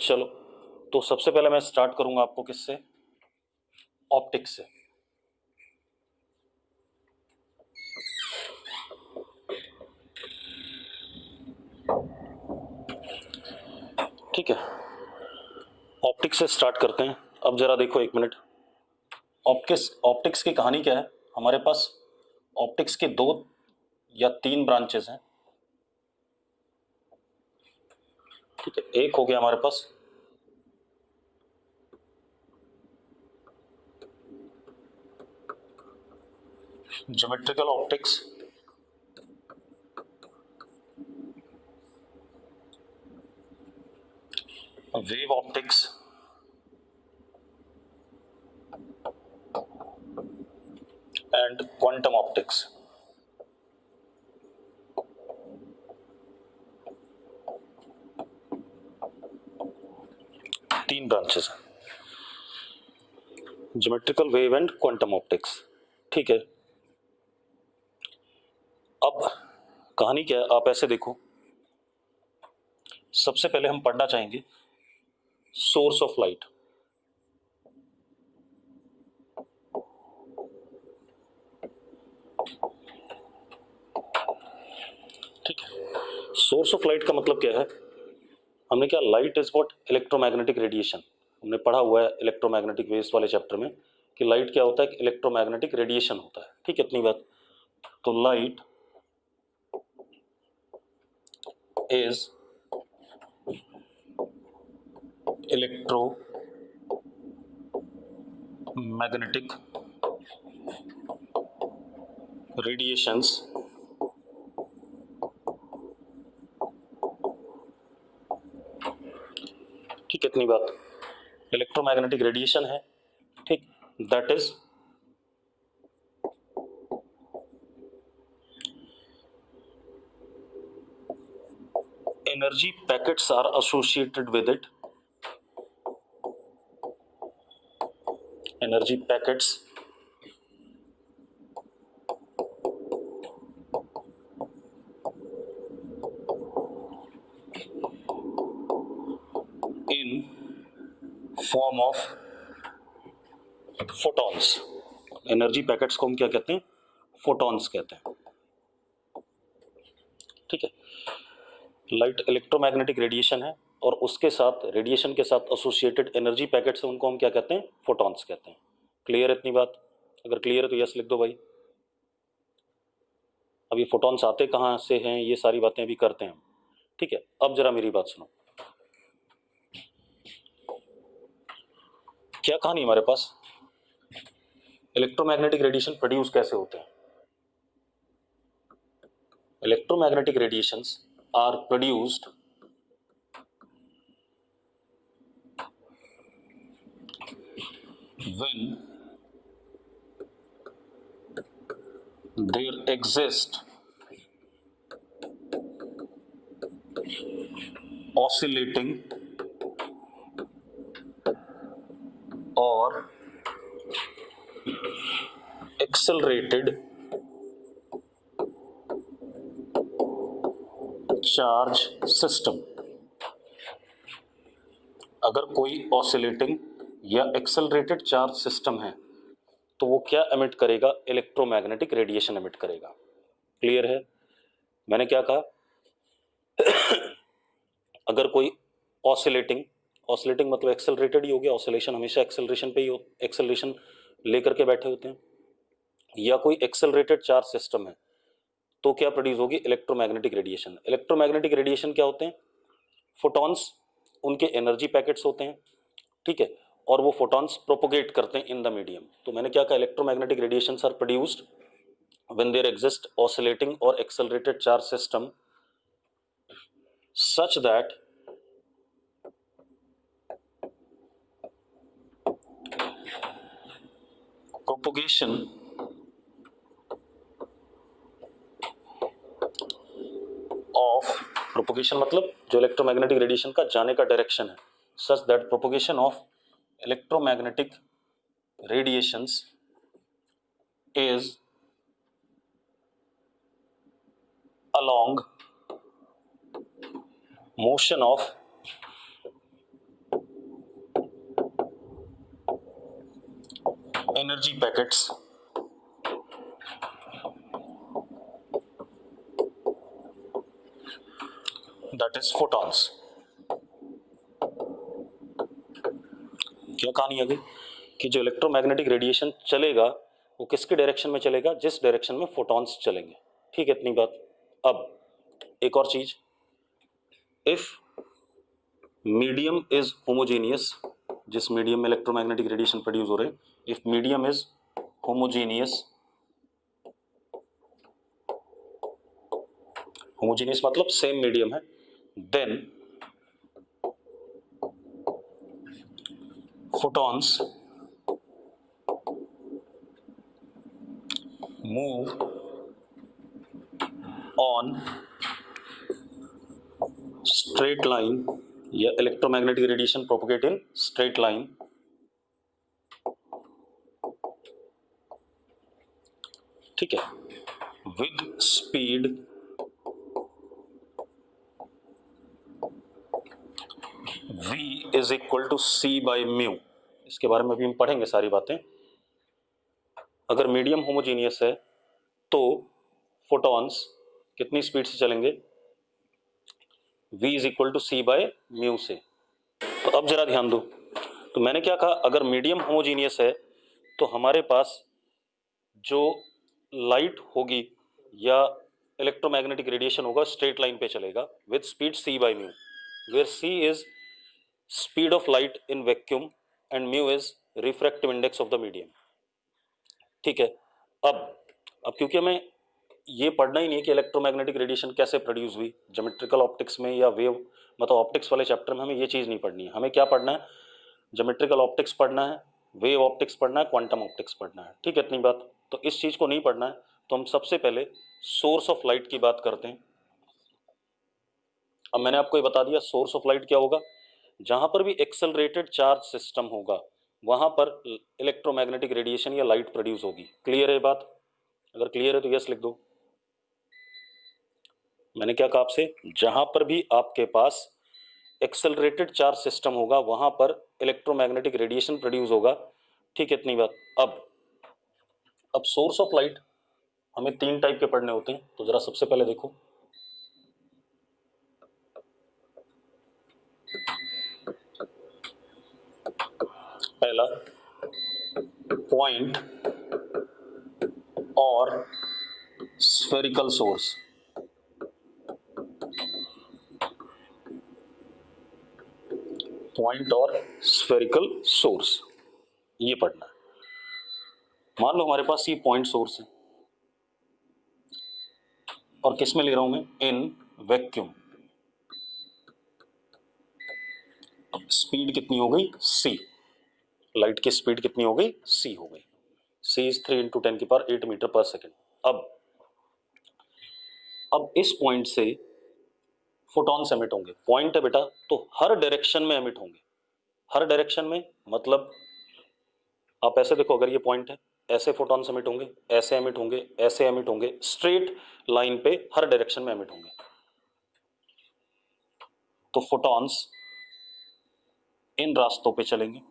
चलो, तो सबसे पहले मैं स्टार्ट करूंगा आपको किससे, ऑप्टिक्स से। ठीक है, ऑप्टिक्स से स्टार्ट करते हैं। अब जरा देखो एक मिनट, ऑप्टिक्स ऑप्टिक्स की कहानी क्या है। हमारे पास ऑप्टिक्स के 2 या 3 ब्रांचेस हैं। ठीक है, एक हो गया हमारे पास geometrical optics, wave optics and quantum optics. तीन ब्रांचेस हैं, geometrical, wave and quantum optics. ठीक है, अब कहानी क्या है, आप ऐसे देखो। सबसे पहले हम पढ़ना चाहेंगे सोर्स ऑफ लाइट। ठीक है, सोर्स ऑफ लाइट का मतलब क्या है। हमने क्या, light is what, electromagnetic radiation. हमने पढ़ा हुआ है इलेक्ट्रोमैग्नेटिक वेव्स वाले चैप्टर में कि लाइट क्या होता है, इलेक्ट्रोमैग्नेटिक रेडिएशन होता है। ठीक है, इतनी बात। तो लाइट इज इलेक्ट्रोमैग्नेटिक रेडिएशंस ठीक है, इतनी बात। इलेक्ट्रोमैग्नेटिक रेडिएशन है, ठीक, that is energy packets are associated with it. Energy packets in form of photons. Energy packets को हम क्या कहते हैं, फोटॉन्स कहते हैं। ठीक है, लाइट इलेक्ट्रोमैग्नेटिक रेडिएशन है और उसके साथ, रेडिएशन के साथ एसोसिएटेड एनर्जी पैकेट्स हैं, उनको हम क्या कहते हैं, फोटॉन्स कहते हैं। क्लियर इतनी बात? अगर क्लियर है तो यस लिख दो भाई। अब ये फोटॉन्स आते कहाँ से हैं, ये सारी बातें अभी करते हैं हम। ठीक है, अब जरा मेरी बात सुनो। क्या कहानी हमारे पास, इलेक्ट्रोमैग्नेटिक रेडिएशन प्रोड्यूस कैसे होते हैं। Electromagnetic radiations are produced when there exist oscillating or accelerated charge system. अगर कोई ऑसिलेटिंग या एक्सेलरेटेड चार्ज सिस्टम है तो वो क्या एमिट करेगा, इलेक्ट्रोमैग्नेटिक रेडिएशन एमिट करेगा। क्लियर है? मैंने क्या कहा, अगर कोई ऑसिलेटिंग, ऑसिलेटिंग मतलब एक्सेलरेटेड ही हो गया, ऑसिलेशन हमेशा एक्सेलरेशन पे ही एक्सेलरेशन लेकर के बैठे होते हैं, या कोई एक्सेलरेटेड चार्ज सिस्टम है तो क्या प्रोड्यूस होगी, इलेक्ट्रोमैग्नेटिक रेडिएशन। इलेक्ट्रोमैग्नेटिक रेडिएशन क्या होते हैं, फोटॉन्स, उनके एनर्जी पैकेट्स होते हैं। ठीक है, और वो फोटॉन्स प्रोपोगेट करते हैं इन द मीडियम। तो मैंने क्या कहा, electromagnetic radiations are produced when there exist oscillating और accelerated charge system such that propagation of, propagation मतलब जो इलेक्ट्रोमैग्नेटिक रेडिएशन का जाने का डायरेक्शन है, such that propagation of electromagnetic radiations is along motion of energy packets that is photons. क्या कहानी आ गई कि जो इलेक्ट्रोमैग्नेटिक रेडिएशन चलेगा वो किसके डायरेक्शन में चलेगा, जिस डायरेक्शन में फोटॉन्स चलेंगे। ठीक है, इतनी बात। अब एक और चीज, इफ मीडियम इज होमोजेनियस, जिस मीडियम में इलेक्ट्रोमैग्नेटिक रेडिएशन प्रोड्यूस हो रहे हैं, if medium is homogeneous, homogeneous मतलब सेम मीडियम है, then photons move on straight line या electromagnetic radiation propagate in straight line ठीक है, with speed v is equal to c by mu। इसके बारे में भी हम पढ़ेंगे सारी बातें। अगर मीडियम होमोजीनियस है तो फोटॉन्स कितनी स्पीड से चलेंगे, v is equal to C by mu से। तो अब जरा ध्यान दो, तो मैंने क्या कहा, अगर मीडियम होमोजीनियस है तो हमारे पास जो लाइट होगी या इलेक्ट्रोमैग्नेटिक रेडिएशन होगा स्ट्रेट लाइन पे चलेगा with speed c by mu, where c is speed of light in vacuum and mu is refractive index of the medium. ठीक है, अब क्योंकि हमें ये पढ़ना ही नहीं है कि इलेक्ट्रोमैग्नेटिक रेडिएशन कैसे प्रोड्यूस हुई, ज्योमेट्रिकल ऑप्टिक्स में या वेव मतलब ऑप्टिक्स वाले चैप्टर में हमें ये चीज़ नहीं पढ़नी है। हमें क्या पढ़ना है, ज्योमेट्रिकल ऑप्टिक्स पढ़ना है, वेव ऑप्टिक्स पढ़ना है, क्वांटम ऑप्टिक्स पढ़ना है। ठीक है, इतनी बात। तो इस चीज़ को नहीं पढ़ना है तो हम सबसे पहले सोर्स ऑफ लाइट की बात करते हैं। अब मैंने आपको ये बता दिया सोर्स ऑफ लाइट क्या होगा, जहां पर भी एक्सेलरेटेड चार्ज सिस्टम होगा वहां पर इलेक्ट्रोमैग्नेटिक रेडिएशन या लाइट प्रोड्यूस होगी। क्लियर है बात? अगर क्लियर है तो यस लिख दो। मैंने क्या कहा आपसे, जहां पर भी आपके पास एक्सेलरेटेड चार्ज सिस्टम होगा वहां पर इलेक्ट्रोमैग्नेटिक रेडिएशन प्रोड्यूस होगा। ठीक है, इतनी बात। अब सोर्स ऑफ लाइट हमें तीन टाइप के पढ़ने होते हैं, तो जरा सबसे पहले देखो, पहला पॉइंट और स्फेरिकल सोर्स। पॉइंट और स्फेरिकल सोर्स ये पढ़ना है। मान लो हमारे पास ये पॉइंट सोर्स है और किस में ले रहा हूं मैं, इन वैक्यूम। स्पीड कितनी हो गई, c, लाइट की स्पीड कितनी हो गई, c हो गई। c इज 3 × 10⁸ मीटर पर सेकेंड। अब इस पॉइंट से फोटॉन्स एमिट होंगे। पॉइंट है बेटा तो हर डायरेक्शन में एमिट होंगे। हर डायरेक्शन में मतलब आप ऐसे देखो, अगर ये पॉइंट है ऐसे फोटॉन्स एमिट होंगे, ऐसे एमिट होंगे, ऐसे एमिट होंगे, स्ट्रेट लाइन पे हर डायरेक्शन में एमिट होंगे। तो फोटॉन्स इन रास्तों पे चलेंगे।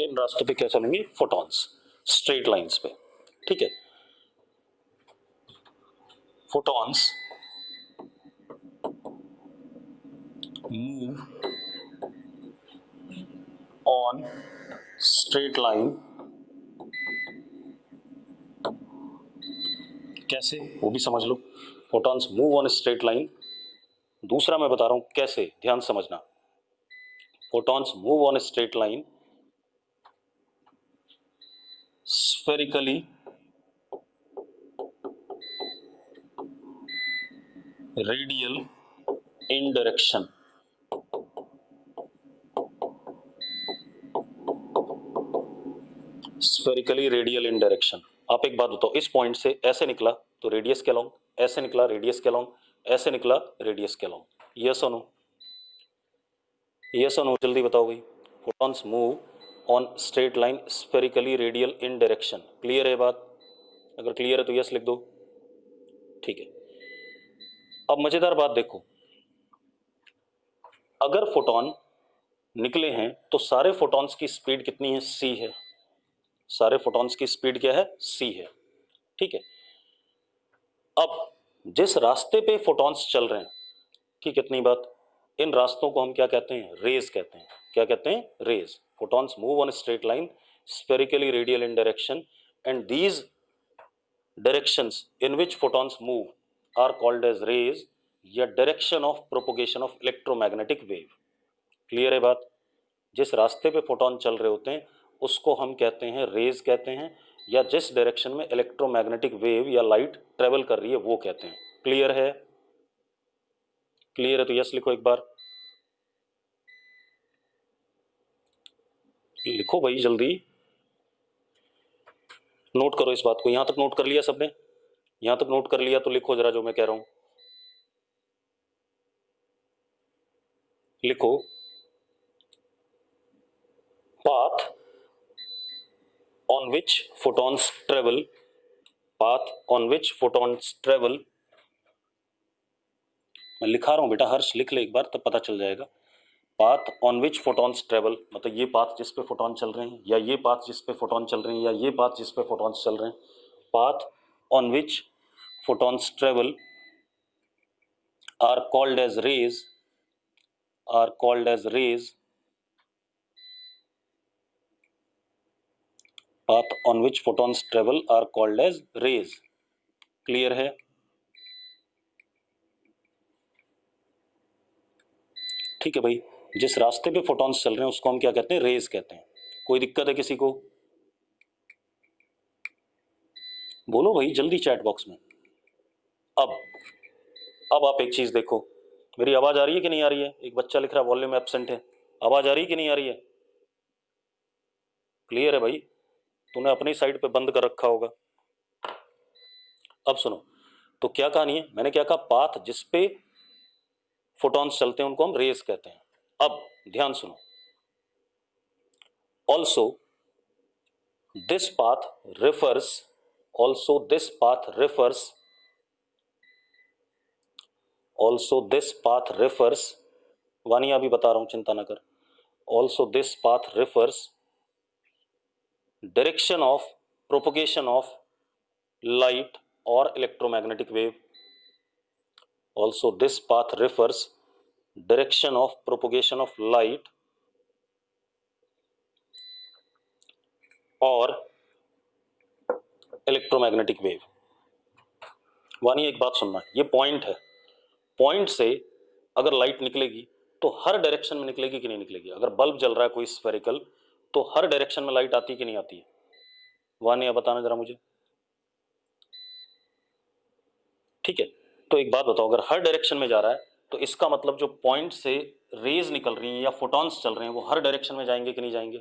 इन रास्तों पे क्या चलेंगे, फोटॉन्स, स्ट्रेट लाइंस पे। ठीक है, photons move on straight line. कैसे, वो भी समझ लो। Photons move on straight line, दूसरा मैं बता रहा हूं कैसे, ध्यान समझना। Photons move on straight line spherically radial in direction। Spherically radial in direction. आप एक बात बताओ, इस पॉइंट से ऐसे निकला तो रेडियस के अलॉन्ग, ऐसे निकला रेडियस के अलॉन्ग, ऐसे निकला रेडियस के अलॉन्ग, यस और नो? यस और नो जल्दी बताओ भाई। Photons move on straight line spherically radial in direction. Clear है बात? अगर क्लियर है तो यस लिख दो। ठीक है, अब मजेदार बात देखो, अगर फोटॉन निकले हैं तो सारे फोटॉन्स की स्पीड कितनी है? c है। सारे फोटॉन्स की स्पीड क्या है? c है। ठीक है, अब जिस रास्ते पे फोटॉन्स चल रहे हैं, ठीक, इतनी बात, इन रास्तों को हम क्या कहते हैं? रेज कहते हैं। क्या कहते हैं? Rays. Photons move on straight line spherically radial in direction and these directions in which photons move are called as rays या direction of propagation of electromagnetic wave। Clear है बात? जिस रास्ते पे फोटॉन चल रहे होते हैं उसको हम कहते हैं रेज कहते हैं, या जिस डायरेक्शन में इलेक्ट्रोमैग्नेटिक वेव या लाइट ट्रेवल कर रही है वो कहते हैं। क्लियर है? क्लियर है तो यस लिखो एक बार। लिखो भाई जल्दी, नोट करो इस बात को। यहां तक नोट कर लिया सबने? यहां तक नोट कर लिया तो लिखो जरा जो मैं कह रहा हूं। लिखो, path on which photons travel, path on which photons travel, मैं लिखा रहा हूं बेटा, हर्ष लिख ले एक बार तब पता चल जाएगा। Path on which photons travel, मतलब ये पाथ जिस पे फोटॉन चल रहे हैं, या ये पाथ जिस पे फोटॉन चल रहे हैं, या ये पाथ जिस पे फोटॉन्स चल रहे हैं। Path on which photons travel are called as rays, are called as rays. Path on which photons travel are called as rays. Clear है? ठीक है भाई, जिस रास्ते पे फोटॉन्स चल रहे हैं उसको हम क्या कहते हैं? रेज कहते हैं। कोई दिक्कत है किसी को? बोलो भाई जल्दी चैट बॉक्स में। अब आप एक चीज देखो, मेरी आवाज आ रही है कि नहीं आ रही है? एक बच्चा लिख रहा है वॉल्यूम एब्सेंट है। आवाज आ रही है कि नहीं आ रही है? क्लियर है भाई? तूने अपनी साइड पे बंद कर रखा होगा। अब सुनो, तो क्या कहानी है? मैंने क्या कहा? पाथ जिस पे फोटॉन्स चलते हैं उनको हम रेज कहते हैं। अब ध्यान सुनो, also this path refers, also this path refers, also this path refers, Vaniya भी बता रहा हूं चिंता ना कर। Also this path refers direction of propagation of light or electromagnetic wave. Also this path refers direction of propagation of light or electromagnetic wave। वानी एक बात सुनना, ये पॉइंट है, पॉइंट से अगर लाइट निकलेगी तो हर डायरेक्शन में निकलेगी कि नहीं निकलेगी? अगर बल्ब जल रहा है कोई स्फेरिकल तो हर डायरेक्शन में लाइट आती है कि नहीं आती है? वानी बताना जरा मुझे। ठीक है, तो एक बात बताओ, अगर हर डायरेक्शन में जा रहा है तो इसका मतलब जो पॉइंट से रेज निकल रही हैं या फोटॉन्स चल रहे हैं वो हर डायरेक्शन में जाएंगे कि नहीं जाएंगे?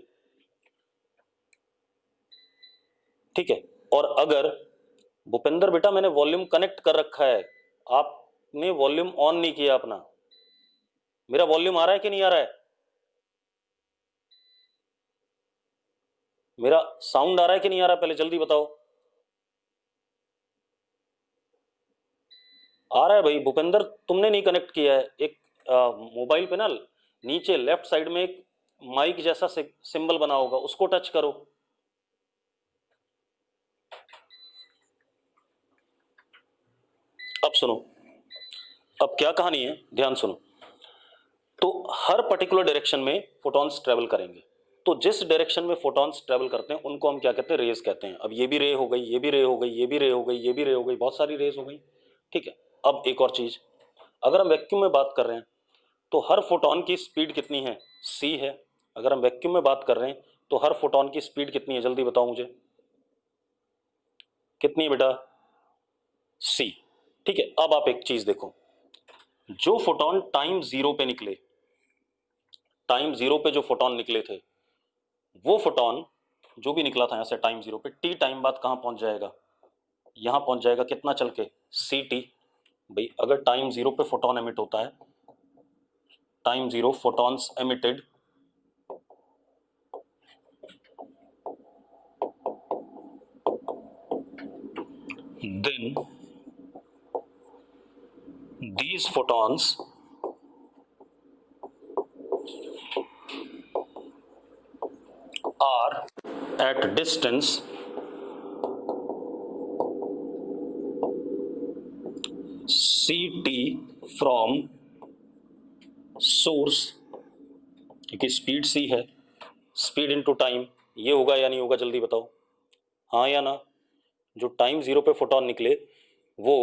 ठीक है, और अगर भूपेंद्र बेटा मैंने वॉल्यूम कनेक्ट कर रखा है, आपने वॉल्यूम ऑन नहीं किया अपना, मेरा वॉल्यूम आ रहा है कि नहीं आ रहा है? मेरा साउंड आ रहा है कि नहीं आ रहा है? पहले जल्दी बताओ। आ रहा है भाई भूपेंद्र, तुमने नहीं कनेक्ट किया है। एक मोबाइल पे ना नीचे लेफ्ट साइड में एक माइक जैसा सिंबल बना होगा, उसको टच करो। अब सुनो, अब क्या कहानी है, ध्यान सुनो। तो हर पर्टिकुलर डायरेक्शन में फोटॉन्स ट्रेवल करेंगे, तो जिस डायरेक्शन में फोटॉन्स ट्रेवल करते हैं उनको हम क्या कहते हैं? रेज कहते हैं। अब ये भी रे हो गई, ये भी रे हो गई, ये भी रे हो गई, ये भी रे हो गई, बहुत सारी रेज हो गई। ठीक है, अब एक और चीज, अगर हम वैक्यूम में बात कर रहे हैं तो हर फोटॉन की स्पीड कितनी है? c है। अगर हम वैक्यूम में बात कर रहे हैं तो हर फोटॉन की स्पीड कितनी है? जल्दी बताओ मुझे, कितनी है बेटा? c। ठीक है, अब आप एक चीज देखो, जो फोटॉन टाइम जीरो पे निकले, टाइम जीरो पे जो फोटॉन निकले थे वो फोटॉन जो भी निकला था यहाँ से टाइम 0 पे, टी टाइम बाद कहाँ पहुँच जाएगा, यहाँ पहुँच जाएगा, कितना चल के, सी टी। भाई अगर टाइम 0 पे फोटोन एमिट होता है, time 0 photons emitted, then these photons are at distance ct from source, क्योंकि स्पीड c है, स्पीड इनटू टाइम, ये होगा या नहीं होगा, जल्दी बताओ, हाँ या ना। जो टाइम 0 पे फोटोन निकले वो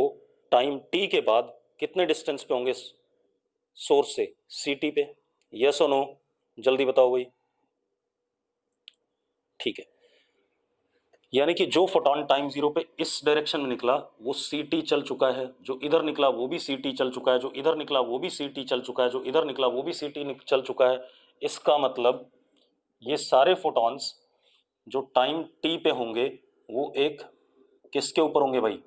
टाइम t के बाद कितने डिस्टेंस पे होंगे सोर्स से, ct पे, यस और नो, जल्दी बताओ भाई। ठीक है, यानी कि जो फोटोन टाइम 0 पे इस डायरेक्शन में निकला वो ct चल चुका है, जो इधर निकला वो भी ct चल चुका है, जो इधर निकला वो भी ct चल चुका है, जो इधर निकला वो भी ct चल चुका है। इसका मतलब ये सारे फोटॉन्स जो टाइम t पे होंगे वो एक किसके ऊपर होंगे भाई,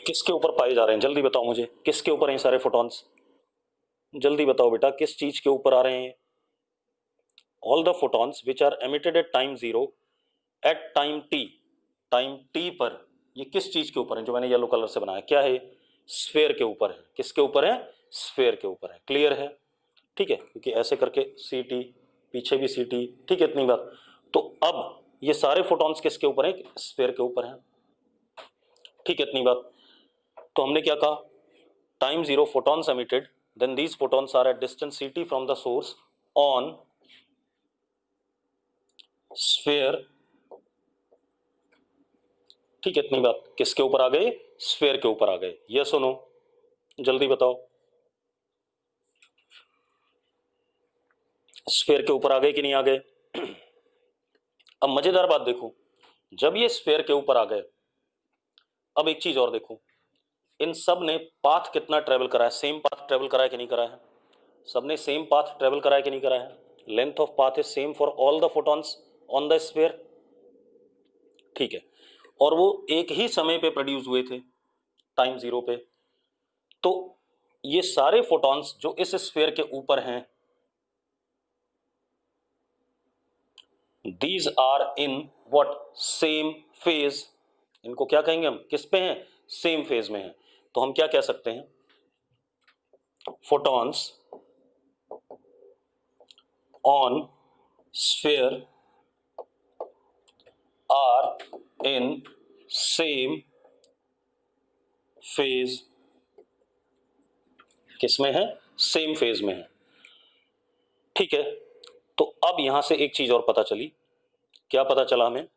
किसके ऊपर पाए जा रहे हैं, जल्दी बताओ मुझे, किसके ऊपर हैं सारे फोटॉन्स, जल्दी बताओ बेटा, किस चीज के ऊपर आ रहे हैं। All the photons which are emitted at time 0 at time T पर, ये किस चीज के ऊपर है, जो मैंने येलो कलर से बनाया, क्या है, स्फेयर के ऊपर है। किसके ऊपर है, स्फेयर के ऊपर है, क्लियर है। ठीक है, क्योंकि ऐसे करके सी टी, पीछे भी सी टी, ठीक है, इतनी बात। तो अब ये सारे फोटॉन्स किसके ऊपर है, स्फेयर के ऊपर है, ठीक है, इतनी बात। तो हमने क्या कहा, time 0 photons emitted, then these photons are at distance ct from the source on sphere, ठीक है, इतनी बात। किसके ऊपर आ गए, स्फेयर के ऊपर आ गए, यस और नो, जल्दी बताओ, स्फेयर के ऊपर आ गए कि नहीं आ गए। अब मजेदार बात देखो, जब ये स्फेयर के ऊपर आ गए, अब एक चीज और देखो, इन सब ने पाथ कितना ट्रेवल करा है, सेम पाथ ट्रेवल करा है कि नहीं करा है, सबने सेम पाथ ट्रेवल करा है कि नहीं करा है, length of path is same for all the photons on the sphere, ठीक है, और वो एक ही समय पे प्रोड्यूस हुए थे टाइम 0 पे। तो ये सारे फोटॉन्स जो इस स्फेयर के ऊपर हैं, these are in what, same phase, इनको क्या कहेंगे हम, किस पे हैं, सेम फेज में हैं। तो हम क्या कह सकते हैं, photons on sphere are in same phase, किसमें है, सेम फेज में है, ठीक है। तो अब यहां से एक चीज और पता चली, क्या पता चला हमें,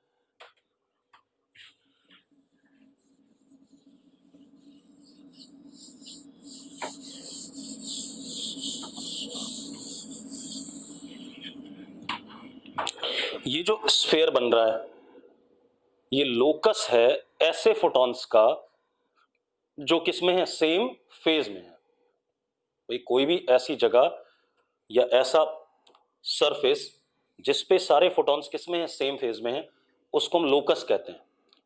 ये जो स्फेयर बन रहा है ये लोकस है ऐसे फोटॉन्स का जो किसमें है, सेम फेज में है। भाई कोई भी ऐसी जगह या ऐसा सरफेस जिसपे सारे फोटॉन्स किसमें है, सेम फेज में है, उसको हम लोकस कहते हैं,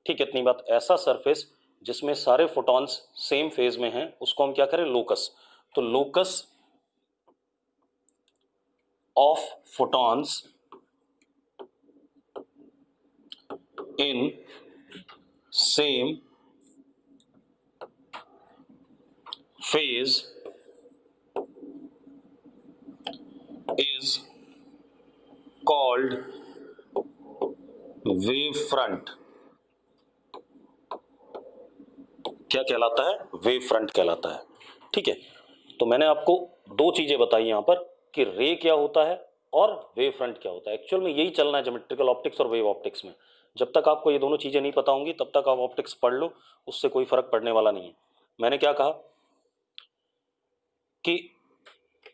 ठीक है, इतनी बात। ऐसा सरफेस जिसमें सारे फोटॉन्स सेम फेज में हैं उसको हम क्या करें, लोकस। तो locus of photons in same phase is called wave front, क्या कहलाता है, वेव फ्रंट कहलाता है, ठीक है। तो मैंने आपको दो चीजें बताई यहां पर कि रे क्या होता है और वेव फ्रंट क्या होता है। एक्चुअल में यही चलना है ज्योमेट्रिकल ऑप्टिक्स और वेव ऑप्टिक्स में। जब तक आपको ये दोनों चीजें नहीं पता होंगी तब तक आप ऑप्टिक्स पढ़ लो, उससे कोई फर्क पड़ने वाला नहीं है। मैंने क्या कहा कि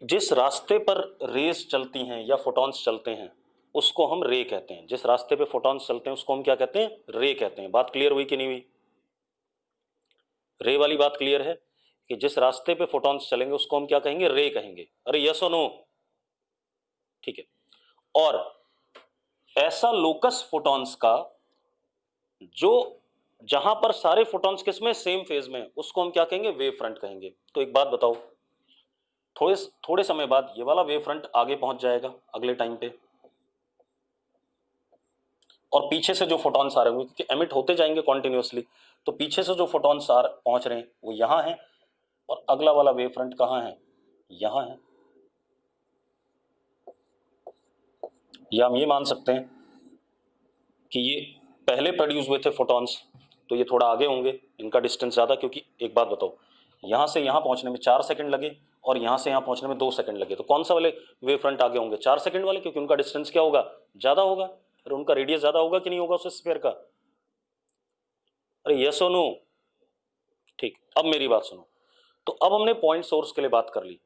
जिस रास्ते पर रेज चलती हैं या फोटॉन्स चलते हैं उसको हम रे कहते हैं, जिस रास्ते पे फोटॉन्स चलते हैं उसको हम क्या कहते हैं, रे कहते हैं। बात क्लियर हुई कि नहीं हुई, रे वाली बात क्लियर है कि जिस रास्ते पे फोटॉन्स चलेंगे उसको हम क्या कहेंगे, रे कहेंगे। अरे यस और नो, ठीक है। और ऐसा लोकस फोटॉन्स का जो जहां पर सारे फोटॉन्स किसमें, सेम फेज में, उसको हम क्या कहेंगे, वेव फ्रंट कहेंगे। तो एक बात बताओ, थोड़े थोड़े समय बाद ये वाला वेव फ्रंट आगे पहुंच जाएगा अगले टाइम पे, और पीछे से जो फोटॉन्स आ रहे होंगे, क्योंकि एमिट होते जाएंगे कॉन्टिन्यूसली, तो पीछे से जो फोटॉन्स पहुंच रहे हैं वो यहां है, और अगला वाला वेव फ्रंट कहां है, यहां है। या हम ये मान सकते हैं कि ये पहले प्रोड्यूस हुए थे फोटॉन्स, तो ये थोड़ा आगे होंगे, इनका डिस्टेंस ज्यादा, क्योंकि एक बात बताओ, यहां से यहां पहुंचने में 4 सेकंड लगे और यहां से यहां पहुंचने में 2 सेकंड लगे, तो कौन सा वाले वेव फ्रंट आगे होंगे, 4 सेकंड वाले, क्योंकि उनका डिस्टेंस क्या होगा, ज्यादा होगा। अरे उनका रेडियस ज्यादा होगा कि नहीं होगा उस स्फीयर का, अरे यस और नो, ठीक। अब मेरी बात सुनो, तो अब हमने पॉइंट सोर्स के लिए बात कर ली।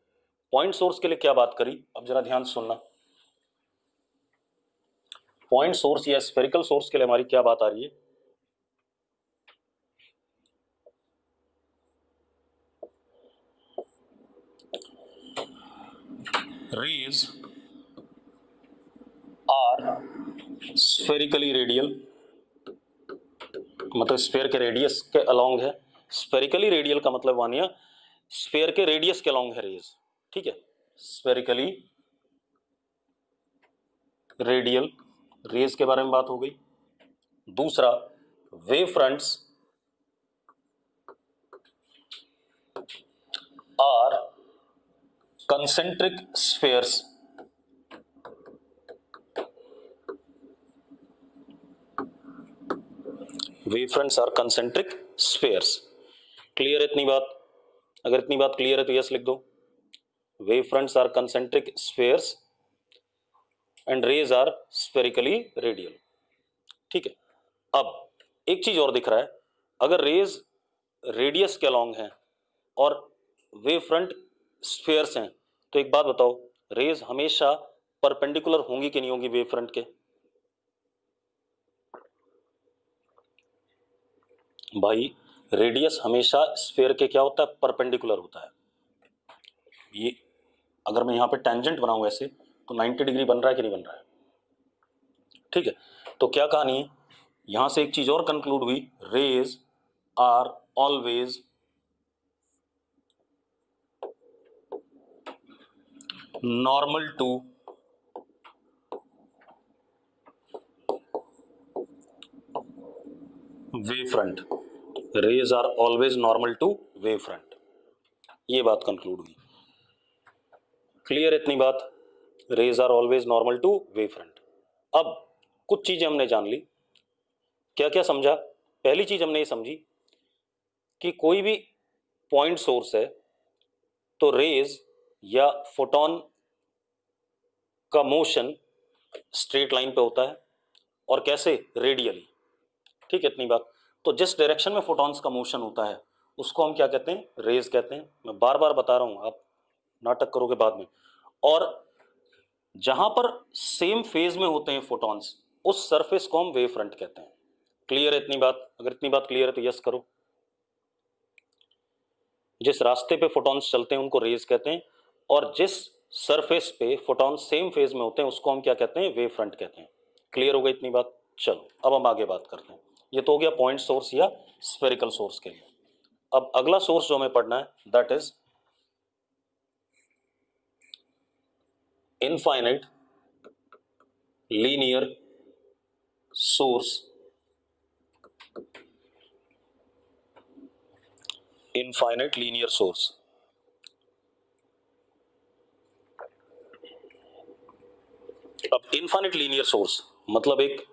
पॉइंट सोर्स के लिए क्या बात करी, अब जरा ध्यान से सुनना। पॉइंट सोर्स या स्फेरिकल सोर्स के लिए हमारी क्या बात आ रही है, rays are spherically radial, मतलब स्फेयर के रेडियस के अलोंग है। स्फेरिकली रेडियल का मतलब मानिए स्फेयर के रेडियस के अलोंग है रेज, ठीक है। स्फेरिकली रेडियल रेज के बारे में बात हो गई। दूसरा, wave fronts are concentric spheres, wave fronts are concentric spheres. Clear है इतनी बात? अगर इतनी बात क्लियर है तो यस लिख दो। Wave fronts are concentric spheres and rays are spherically radial, ठीक है। अब एक चीज और दिख रहा है, अगर रेज रेडियस के अलोंग है और वेव फ्रंट स्फेयर्स हैं, तो एक बात बताओ, रेज हमेशा परपेंडिकुलर होंगी कि नहीं होंगी वेव फ्रंट के? भाई रेडियस हमेशा स्फेयर के क्या होता है, परपेंडिकुलर होता है। ये अगर मैं यहां पे टेंजेंट बनाऊं ऐसे, तो 90 डिग्री बन रहा है कि नहीं बन रहा है, ठीक है। तो क्या कहानी है, यहां से एक चीज और कंक्लूड हुई, rays are always normal to wave front, rays are always normal to wave front, ये बात कंक्लूड हुई। क्लियर इतनी बात, rays are always normal to wave front. अब कुछ चीजें हमने जान ली, क्या क्या समझा? पहली चीज हमने ये समझी कि कोई भी पॉइंट सोर्स है तो रेज या फोटोन का मोशन स्ट्रेट लाइन पे होता है, और कैसे, रेडियली, ठीक है इतनी बात। तो जिस डायरेक्शन में फोटॉन्स का मोशन होता है उसको हम क्या कहते हैं, रेज कहते हैं। मैं बार बार बता रहा हूं, आप नाटक करोगे बाद में। और जहां पर सेम फेज में होते हैं फोटॉन्स, उस सरफेस को हम वेव फ्रंट कहते हैं। क्लियर है इतनी बात? अगर इतनी बात क्लियर है तो यस करो। जिस रास्ते पे फोटॉन्स चलते हैं उनको रेज कहते हैं, और जिस सरफेस पे फोटॉन्स सेम फेज में होते हैं उसको हम क्या कहते हैं, वेव फ्रंट कहते हैं। क्लियर हो गई इतनी बात? चलो अब हम आगे बात करते हैं। ये तो हो गया पॉइंट सोर्स या स्फेरिकल सोर्स के लिए। अब अगला सोर्स जो हमें पढ़ना है that is infinite linear source, infinite linear source. अब इनफाइनाइट लीनियर सोर्स मतलब एक,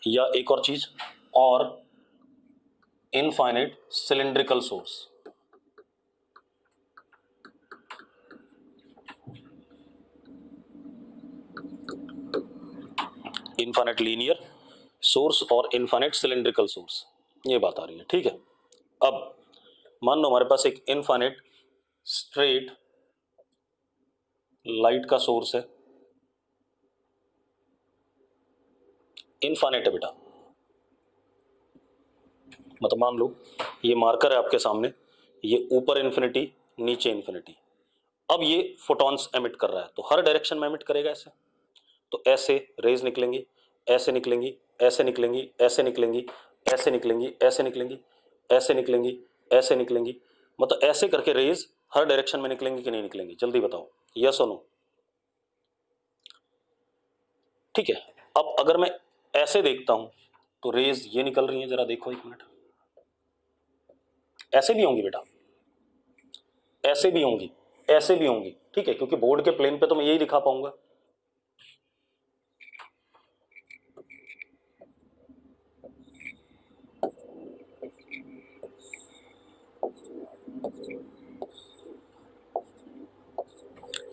या एक और चीज, और infinite cylindrical source. Infinite linear source और इनफाइनाइट सिलिंड्रिकल सोर्स, ये बात आ रही है, ठीक है। अब मान लो हमारे पास एक इनफाइनाइट स्ट्रेट लाइट का सोर्स है, इनफाइनाइट है बेटा, मतलब मान लो ये मार्कर है आपके सामने, ये ऊपर इन्फिनिटी नीचे इन्फिनिटी। अब ये फोटॉन्स एमिट कर रहा है, तो हर डायरेक्शन में एमिट करेगा ऐसे। तो ऐसे रेज निकलेंगी, ऐसे निकलेंगी, ऐसे निकलेंगी, ऐसे निकलेंगी, ऐसे निकलेंगी, ऐसे निकलेंगी, ऐसे निकलेंगी, ऐसे निकलेंगी, मतलब ऐसे करके रेज हर डायरेक्शन में निकलेंगी कि नहीं निकलेंगी, जल्दी बताओ, यस और नो। ठीक है, अब अगर मैं ऐसे देखता हूं तो रेज ये निकल रही है, जरा देखो एक मिनट, ऐसे भी होंगी बेटा, ऐसे भी होंगी, ऐसे भी होंगी, ठीक है, क्योंकि बोर्ड के प्लेन पे तो मैं यही दिखा पाऊंगा।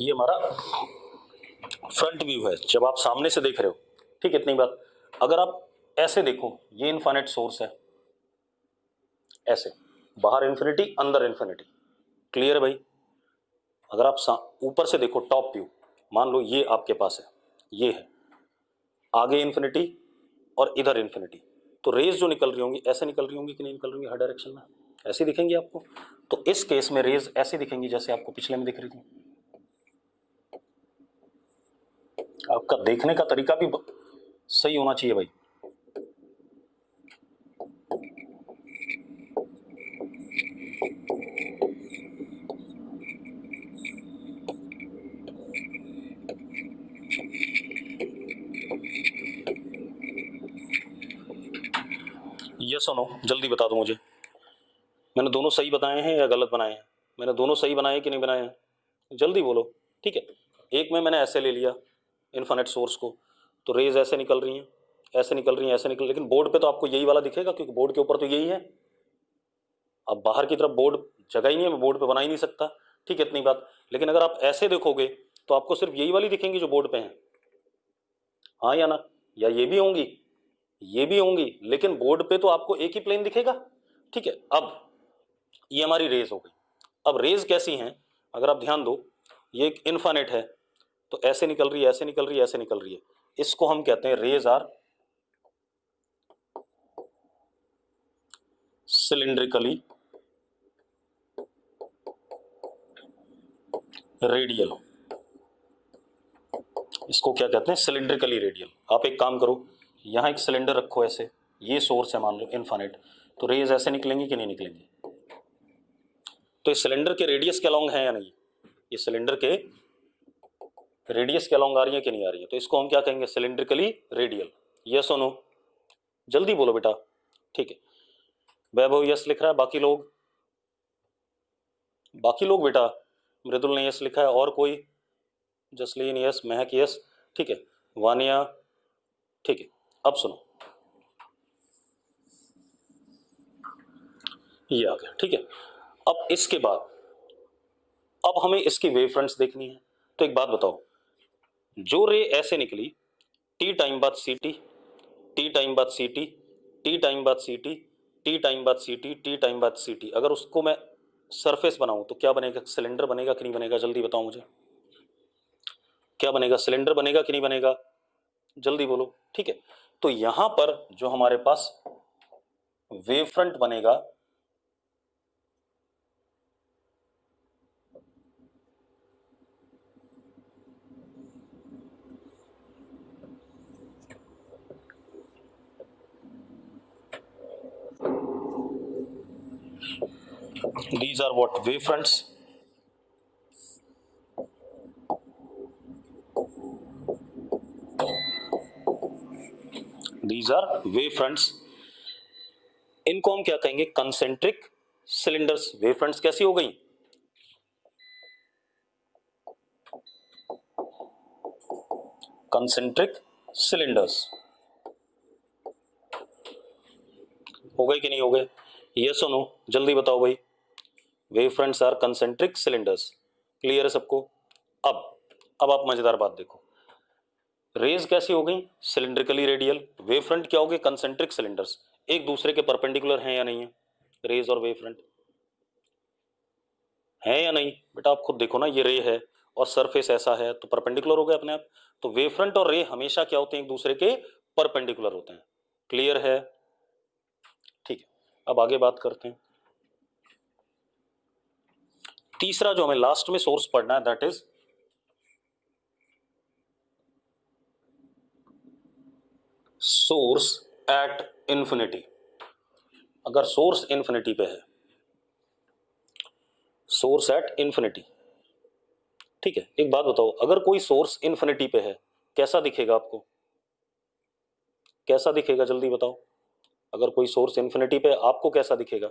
ये हमारा फ्रंट व्यू है जब आप सामने से देख रहे हो, ठीक, इतनी बात। अगर आप ऐसे देखो, ये इनफाइनाइट सोर्स है, ऐसे बाहर इन्फिनिटी अंदर इन्फिनिटी, क्लियर है भाई। अगर आप ऊपर से देखो टॉप व्यू, मान लो ये आपके पास है, ये है, आगे इन्फिनिटी और इधर इन्फिनिटी, तो रेज जो निकल रही होंगी ऐसे निकल रही होंगी कि नहीं निकल रही होंगी, हर डायरेक्शन में ऐसे दिखेंगी आपको। तो इस केस में रेज ऐसे दिखेंगी जैसे आपको पिछले में दिख रही थी। आपका देखने का तरीका भी सही होना चाहिए भाई। यस और नो, जल्दी बता दो मुझे, मैंने दोनों सही बताए हैं या गलत बनाए हैं? मैंने दोनों सही बनाए कि नहीं बनाए हैं, जल्दी बोलो। ठीक है, एक में मैंने ऐसे ले लिया इनफाइनाइट सोर्स को, तो रेज ऐसे निकल रही हैं, ऐसे निकल रही हैं, ऐसे निकल, लेकिन बोर्ड पे तो आपको यही वाला दिखेगा क्योंकि बोर्ड के ऊपर तो यही है। अब बाहर की तरफ बोर्ड जगह ही नहीं है, मैं बोर्ड पे बना ही नहीं सकता, ठीक है, इतनी बात। लेकिन अगर आप ऐसे देखोगे तो आपको सिर्फ यही वाली दिखेंगी जो बोर्ड पे हैं, हाँ या ना, या ये भी होंगी, ये भी होंगी, लेकिन बोर्ड पे तो आपको एक ही प्लेन दिखेगा। ठीक है, अब ये हमारी रेज हो गई। अब रेज कैसी हैं, अगर आप ध्यान दो, ये एक इनफाइनाइट है, तो ऐसे निकल रही है, ऐसे निकल रही है, ऐसे निकल रही है, इसको हम कहते हैं रेज आर सिलिंड्रिकली रेडियल। इसको क्या कहते हैं, सिलिंड्रिकली रेडियल। आप एक काम करो, यहां एक सिलेंडर रखो ऐसे, ये सोर्स है मान लो इनफाइनाइट, तो रेज ऐसे निकलेंगी कि नहीं निकलेंगी? तो इस सिलेंडर के रेडियस के अलोंग है या नहीं, ये सिलेंडर के रेडियस के अलोंग आ रही है कि नहीं आ रही है, तो इसको हम क्या कहेंगे, सिलिंड्रिकली रेडियल। यस और नो, जल्दी बोलो बेटा। ठीक है, वैभव यस लिख रहा है, बाकी लोग, बाकी लोग बेटा, मृदुल ने यस लिखा है, और कोई, जसलीन यस, महक यस, ठीक है, वानिया, ठीक है। अब सुनो, ये आ गया, ठीक है। अब इसके बाद अब हमें इसकी वेव फ्रंट्स देखनी है, तो एक बात बताओ, जो रे ऐसे निकली, टी टाइम बाद सी टी, टी टाइम बाद सी टी, टी टाइम बाद सी टी, टी टाइम बाद सी टी, टी टाइम बाद सी टी, अगर उसको मैं सरफेस बनाऊं तो क्या बनेगा, सिलेंडर बनेगा कि नहीं बनेगा, जल्दी बताओ मुझे, क्या बनेगा, सिलेंडर बनेगा कि नहीं बनेगा, जल्दी बोलो। ठीक है, तो यहां पर जो हमारे पास वेव फ्रंट बनेगा, these are what, wave fronts, these are wave fronts। इनको हम क्या कहेंगे, कंसेंट्रिक सिलेंडर्स। वेव फ्रंट्स कैसी हो गई, कंसेंट्रिक सिलेंडर्स, हो गए कि नहीं हो गए, यस और नो, जल्दी बताओ भाई। Wave fronts are concentric cylinders, clear है सबको। अब आप मजेदार बात देखो, रेज कैसी हो गई, सिलिंड्रिकली रेडियल, वेव फ्रंट क्या हो गए, कंसेंट्रिक सिलेंडर्स। एक दूसरे के परपेंडिकुलर हैं या नहीं है, रेज और वेव फ्रंट है या नहीं, बेटा आप खुद देखो ना, ये रे है और सरफेस ऐसा है तो परपेंडिकुलर हो गए अपने आप। तो वेव फ्रंट और रे हमेशा क्या होते हैं, एक दूसरे के परपेंडिकुलर होते हैं, क्लियर है। ठीक है, अब आगे बात करते हैं। तीसरा जो हमें लास्ट में सोर्स पढ़ना है that is source at infinity. अगर सोर्स इंफिनिटी पे है, सोर्स एट इंफिनिटी, ठीक है। एक बात बताओ, अगर कोई सोर्स इंफिनिटी पे है कैसा दिखेगा आपको, कैसा दिखेगा जल्दी बताओ। अगर कोई सोर्स इंफिनिटी पे है आपको कैसा दिखेगा,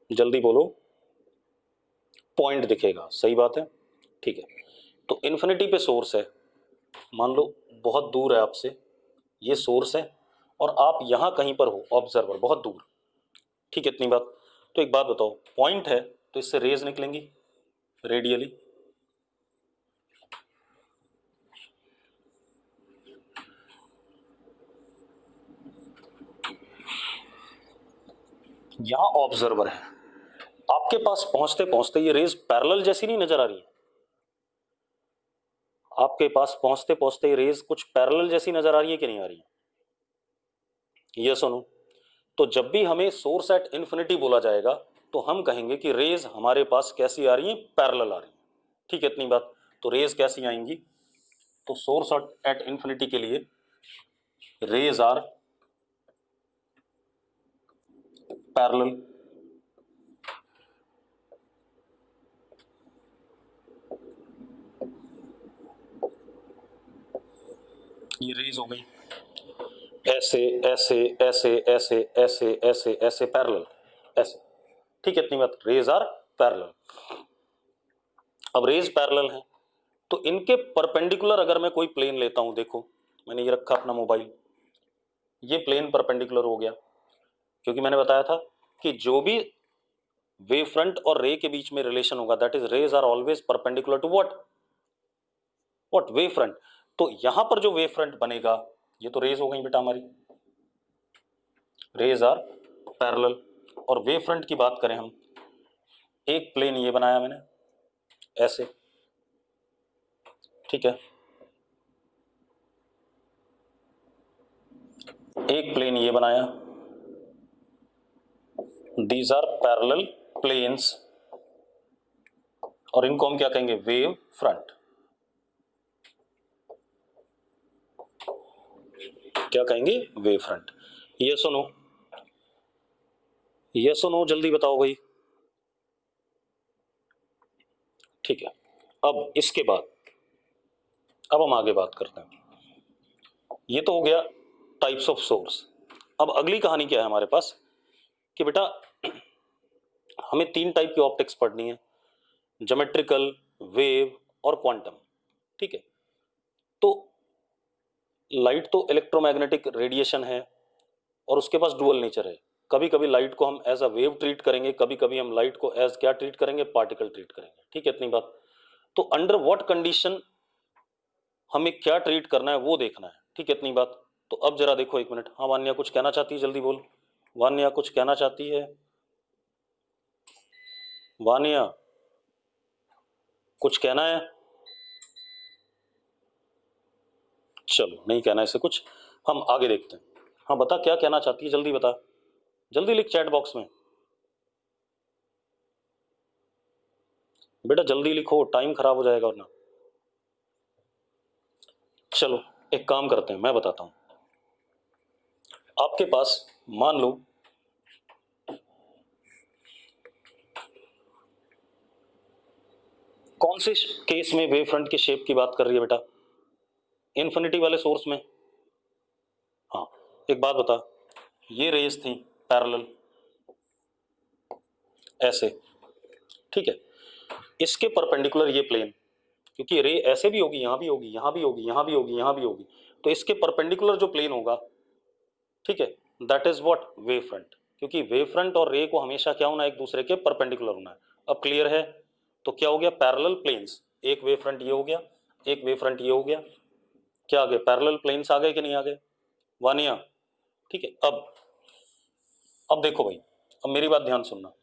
जल्दी बोलो। पॉइंट दिखेगा, सही बात है, ठीक है। तो इंफिनिटी पे सोर्स है, मान लो बहुत दूर है आपसे, ये सोर्स है और आप यहां कहीं पर हो, ऑब्जर्वर बहुत दूर, ठीक है, इतनी बात। तो एक बात बताओ, पॉइंट है तो इससे रेज निकलेंगी रेडियली, यहां ऑब्जर्वर है, आपके पास पहुंचते पहुंचते ये रेज पैरेलल जैसी नहीं नजर आ रही है, आपके पास पहुंचते पहुंचते ये रेज कुछ पैरेलल जैसी नजर आ रही है कि नहीं आ रही है, ये सुनो। तो जब भी हमें सोर्स एट इंफिनिटी बोला जाएगा तो हम कहेंगे कि रेज हमारे पास कैसी आ रही है, पैरेलल आ रही है, ठीक है, इतनी बात। तो रेज कैसी आएंगी, तो सोर्स एट इंफिनिटी के लिए रेज आर पैरेलल, ये रेज हो गई ऐसे ऐसे ऐसे ऐसे ऐसे ऐसे ऐसे पैरेलल, ऐसे, ठीक है, इतनी बात। Rays are parallel. अब रेज पैरेलल है तो इनके परपेंडिकुलर अगर मैं कोई प्लेन लेता हूं, देखो मैंने ये रखा अपना मोबाइल, ये प्लेन परपेंडिकुलर हो गया, क्योंकि मैंने बताया था कि जो भी वेव फ्रंट और रे के बीच में रिलेशन होगा that is rays are always perpendicular to what wave front. तो यहां पर जो वेव फ्रंट बनेगा ये तो रेज हो गई बेटा हमारी, रेज आर पैरेलल। और वेव फ्रंट की बात करें हम, एक प्लेन ये बनाया मैंने ऐसे, ठीक है, एक प्लेन ये बनाया, दीज आर पैरेलल प्लेन्स, और इनको हम क्या कहेंगे, वेव फ्रंट। क्या कहेंगे, वेव फ्रंट। ये सुनो, ये सुनो, जल्दी बताओ भाई, ठीक है। अब इसके बाद अब हम आगे बात करते हैं, ये तो हो गया टाइप्स ऑफ सोर्स। अब अगली कहानी क्या है हमारे पास कि बेटा हमें तीन टाइप की ऑप्टिक्स पढ़नी है, ज्योमेट्रिकल, वेव और क्वांटम, ठीक है। तो लाइट तो इलेक्ट्रोमैग्नेटिक रेडिएशन है और उसके पास डुअल नेचर है, कभी कभी लाइट को हम एज अ वेव ट्रीट करेंगे, कभी कभी हम लाइट को एज क्या ट्रीट करेंगे, पार्टिकल ट्रीट करेंगे, ठीक है, इतनी बात। तो अंडर व्हाट कंडीशन हमें क्या ट्रीट करना है वो देखना है, ठीक है, इतनी बात। तो अब जरा देखो, एक मिनट, हाँ वान्या कुछ कहना चाहती है, जल्दी बोल, वान्या कुछ कहना चाहती है, वान्या कुछ कहना है, चलो नहीं कहना इसे कुछ, हम आगे देखते हैं। हाँ बता क्या कहना चाहती है, जल्दी बता, जल्दी लिख चैट बॉक्स में, बेटा जल्दी लिखो, टाइम खराब हो जाएगा वरना। चलो एक काम करते हैं, मैं बताता हूं। आपके पास मान लो कौन से केस में वेव फ्रंट के शेप की बात कर रही है बेटा, इन्फिनिटी वाले सोर्स में। हाँ एक बात बता, ये रेस थी पैरेलल ऐसे, ठीक है, इसके परपेंडिकुलर ये प्लेन, क्योंकि रे ऐसे भी होगी, यहां भी होगी, यहां भी होगी, यहां भी होगी, यहां भी होगी, तो इसके परपेंडिकुलर जो प्लेन होगा, ठीक है, that is what, wave front. क्योंकि वेव फ्रंट और रे को हमेशा क्या होना है, एक दूसरे के परपेंडिकुलर होना है। अब क्लियर है, तो क्या हो गया, पैरेलल प्लेन्स, एक वेव फ्रंट ये हो गया, एक वेव फ्रंट ये हो गया, क्या आ गए, पैरेलल प्लेन्स आ गए कि नहीं आ गए, वानिया, ठीक है। अब देखो भाई, अब मेरी बात ध्यान सुनना,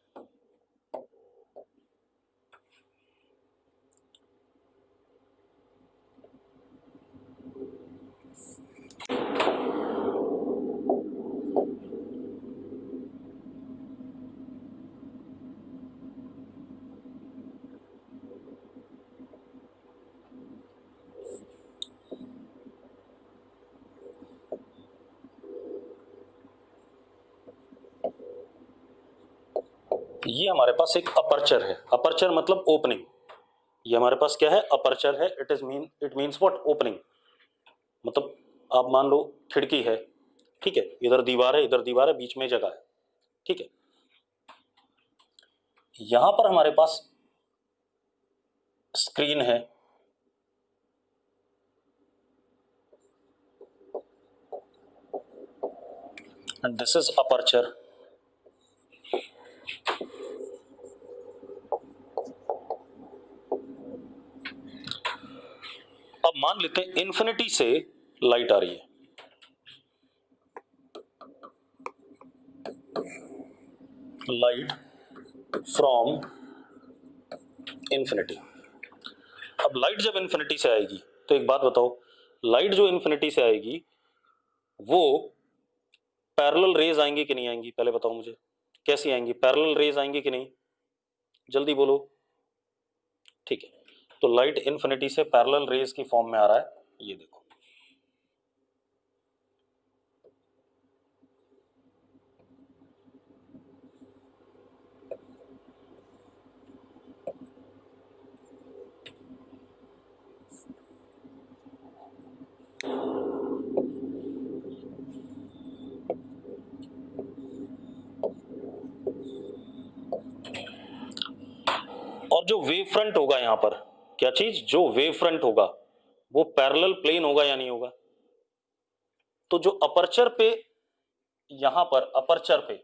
ये हमारे पास एक अपर्चर है, अपर्चर मतलब ओपनिंग। ये हमारे पास क्या है, अपर्चर है। It means what, opening. मतलब आप मान लो खिड़की है, ठीक है, इधर दीवार है, इधर दीवार है, बीच में जगह है, ठीक है। यहां पर हमारे पास स्क्रीन है, एंड दिस इज अपर्चर। अब मान लेते हैं इन्फिनिटी से लाइट आ रही है, लाइट फ्रॉम इन्फिनिटी। अब लाइट जब इन्फिनिटी से आएगी तो एक बात बताओ, लाइट जो इन्फिनिटी से आएगी वो पैरेलल रेज आएंगी कि नहीं आएंगी, पहले बताओ मुझे, कैसी आएंगी, पैरेलल रेज आएंगी कि नहीं, जल्दी बोलो। ठीक है, तो लाइट इन्फिनिटी से पैरेलल रेज की फॉर्म में आ रहा है, ये देखो। और जो वेव फ्रंट होगा यहां पर, क्या चीज, जो वेव फ्रंट होगा वो पैरेलल प्लेन होगा या नहीं होगा। तो जो अपर्चर पे, यहां पर अपर्चर पे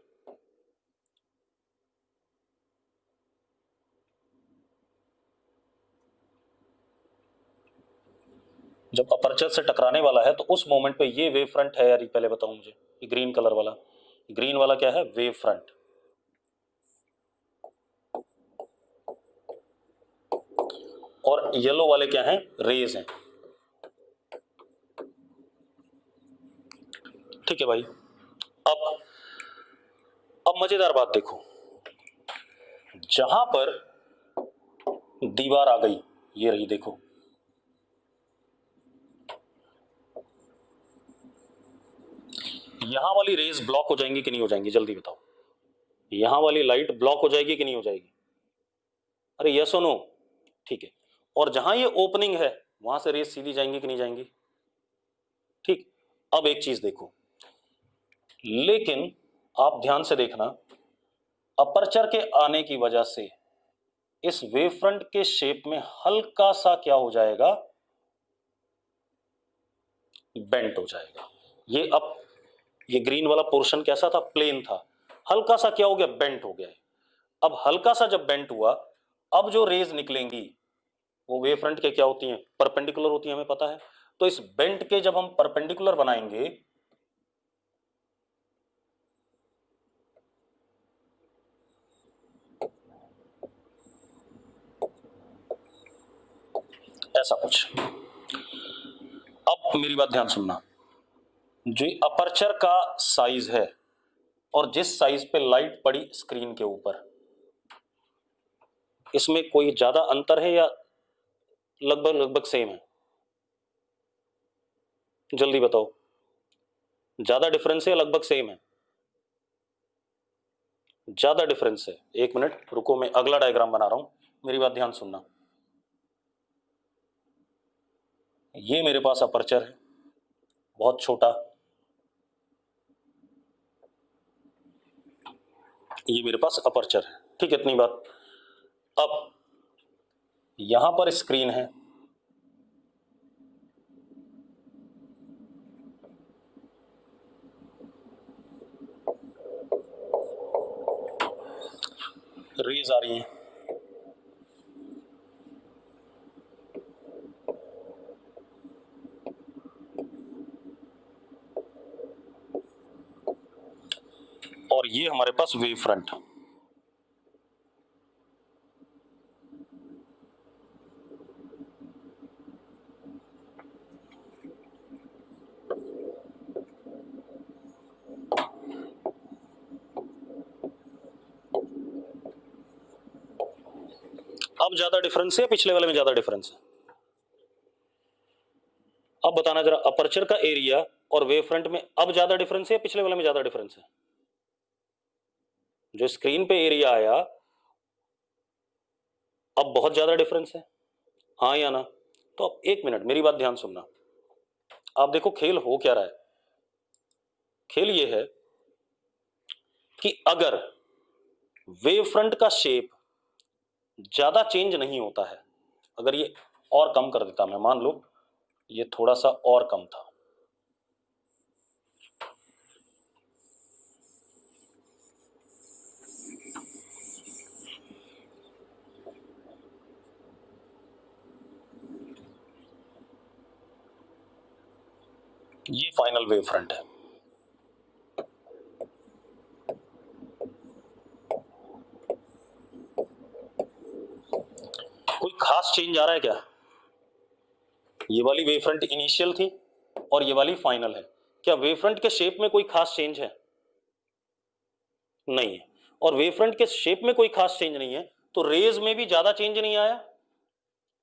जब अपर्चर से टकराने वाला है तो उस मोमेंट पे ये वेव फ्रंट है यार, पहले बताओ मुझे। ये ग्रीन कलर वाला, ग्रीन वाला क्या है, वेव फ्रंट। और येलो वाले क्या हैं, रेज हैं। ठीक है भाई। अब मजेदार बात देखो, जहां पर दीवार आ गई, ये रही देखो, यहां वाली रेज ब्लॉक हो जाएंगी कि नहीं हो जाएंगी, जल्दी बताओ। यहां वाली लाइट ब्लॉक हो जाएगी कि नहीं हो जाएगी, अरे यस और नो। ठीक है, और जहां ये ओपनिंग है वहां से रेज सीधी जाएंगी कि नहीं जाएंगी। ठीक, अब एक चीज देखो, लेकिन आप ध्यान से देखना, अपर्चर के आने की वजह से इस वेव फ्रंट के शेप में हल्का सा क्या हो जाएगा, बेंट हो जाएगा। ये अब ये ग्रीन वाला पोर्शन कैसा था, प्लेन था, हल्का सा क्या हो गया, बेंट हो गया है। अब हल्का सा जब बेंट हुआ, अब जो रेज निकलेंगी वो वेव फ्रंट के क्या होती हैं, परपेंडिकुलर होती हैं, हमें पता है। तो इस बेंट के जब हम परपेंडिकुलर बनाएंगे, ऐसा कुछ। अब मेरी बात ध्यान सुनना, जो अपर्चर का साइज है और जिस साइज पे लाइट पड़ी स्क्रीन के ऊपर, इसमें कोई ज्यादा अंतर है या लगभग लगभग सेम है, जल्दी बताओ। ज्यादा डिफरेंस है या लगभग सेम है, ज्यादा डिफरेंस है। एक मिनट रुको, मैं अगला डायग्राम बना रहा हूं, मेरी बात ध्यान सुनना। ये मेरे पास अपर्चर है, बहुत छोटा, ये मेरे पास अपर्चर है, ठीक है, इतनी बात। अब यहां पर स्क्रीन है, रेज आ रही हैं, और ये हमारे पास वेव फ्रंट। अब ज्यादा डिफरेंस है, पिछले वाले में ज्यादा डिफरेंस है। अब बताना जरा, अपर्चर का एरिया और वेव फ्रंट में अब ज्यादा डिफरेंस है, पिछले वाले में ज्यादा डिफरेंस है। जो स्क्रीन पे एरिया आया, अब बहुत ज्यादा डिफरेंस है, हाँ या ना? तो अब एक मिनट मेरी बात ध्यान सुनना। आप देखो खेल हो क्या रहा है। खेल ये है कि अगर वेव फ्रंट का शेप ज्यादा चेंज नहीं होता है, अगर ये और कम कर देता मैं, मान लो ये थोड़ा सा और कम था, ये फाइनल वेव फ्रंट है। कोई खास चेंज आ रहा है क्या? ये वाली वेव फ्रंट इनिशियल थी और ये वाली फाइनल है, क्या वेव फ्रंट के शेप में कोई खास चेंज है? नहीं है। और वेव फ्रंट के शेप में कोई खास चेंज नहीं है, तो रेज में भी ज्यादा चेंज नहीं आया,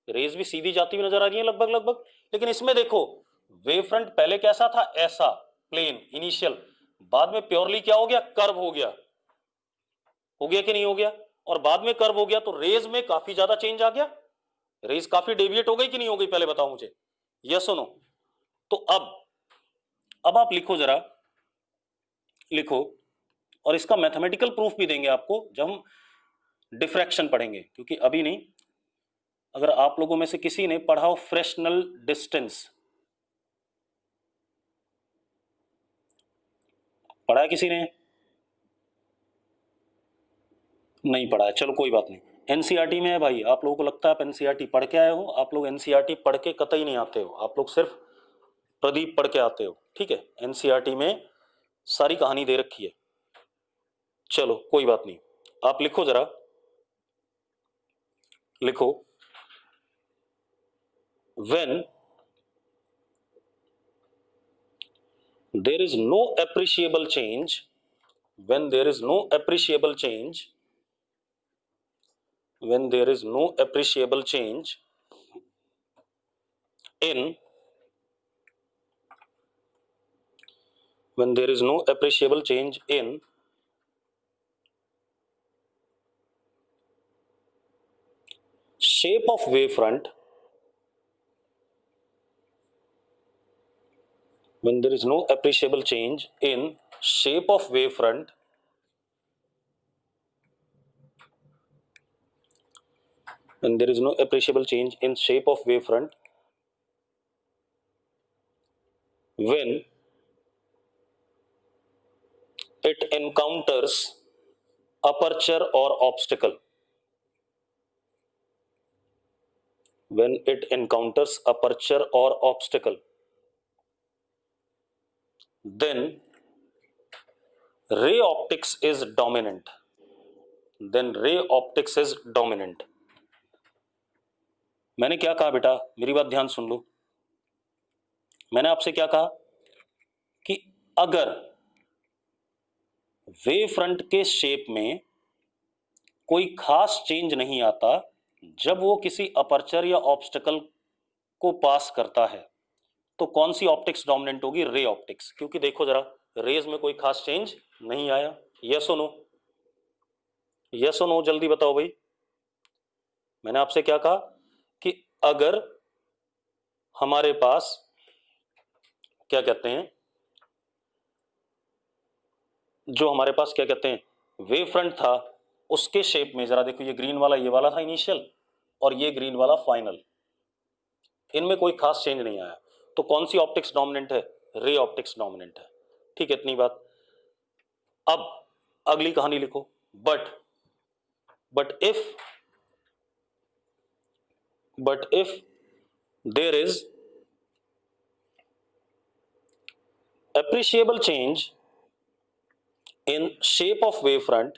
रेज भी सीधी जाती हुई नजर आ रही है लगभग लगभग। लेकिन इसमें देखो वेव फ्रंट पहले कैसा था, ऐसा प्लेन इनिशियल, बाद में प्योरली क्या हो गया, कर्व हो गया, हो गया कि नहीं हो गया? और बाद में कर्व हो गया तो रेज में काफी ज्यादा चेंज आ गया, रेज काफी डेविएट हो गई कि नहीं हो गई, पहले बताओ मुझे, यस और नो? तो अब आप लिखो जरा, लिखो, और इसका मैथमेटिकल प्रूफ भी देंगे आपको जब हम डिफ्रैक्शन पढ़ेंगे, क्योंकि अभी नहीं। अगर आप लोगों में से किसी ने पढ़ा हो फ्रेशनल डिस्टेंस, पढ़ा है किसी ने? नहीं पढ़ा है, चलो कोई बात नहीं। एनसीईआरटी में है भाई, आप लोगों को लगता है आप एनसीईआरटी पढ़ के आए हो, आप लोग एनसीईआरटी पढ़ के कतई नहीं आते हो, आप लोग सिर्फ प्रदीप पढ़ के आते हो, ठीक है? एनसीईआरटी में सारी कहानी दे रखी है। चलो कोई बात नहीं, आप लिखो जरा, लिखो, when there is no appreciable change, when there is no appreciable change, when there is no appreciable change in, when there is no appreciable change in shape of wavefront, when there is no appreciable change in shape of wavefront, when there is no appreciable change in shape of wavefront, when it encounters aperture or obstacle, when it encounters aperture or obstacle, then ray optics is dominant, then ray optics is dominant। मैंने क्या कहा बेटा, मेरी बात ध्यान सुन लो। मैंने आपसे क्या कहा कि अगर वेव फ्रंट के शेप में कोई खास चेंज नहीं आता जब वो किसी अपर्चर या ऑब्स्टेकल को पास करता है, तो कौन सी ऑप्टिक्स डोमिनेंट होगी? रे ऑप्टिक्स, क्योंकि देखो जरा रेज में कोई खास चेंज नहीं आया। यस और नो, यस और नो, जल्दी बताओ भाई। मैंने आपसे क्या कहा कि अगर हमारे पास क्या कहते हैं, जो हमारे पास क्या कहते हैं वेव फ्रंट था, उसके शेप में जरा देखो, ये ग्रीन वाला ये वाला था इनिशियल और ये ग्रीन वाला फाइनल, इनमें कोई खास चेंज नहीं आया, तो कौन सी ऑप्टिक्स डोमिनेंट है? रे ऑप्टिक्स डोमिनेंट है। ठीक है, इतनी बात। अब अगली कहानी लिखो, but if there is appreciable change in shape of wavefront,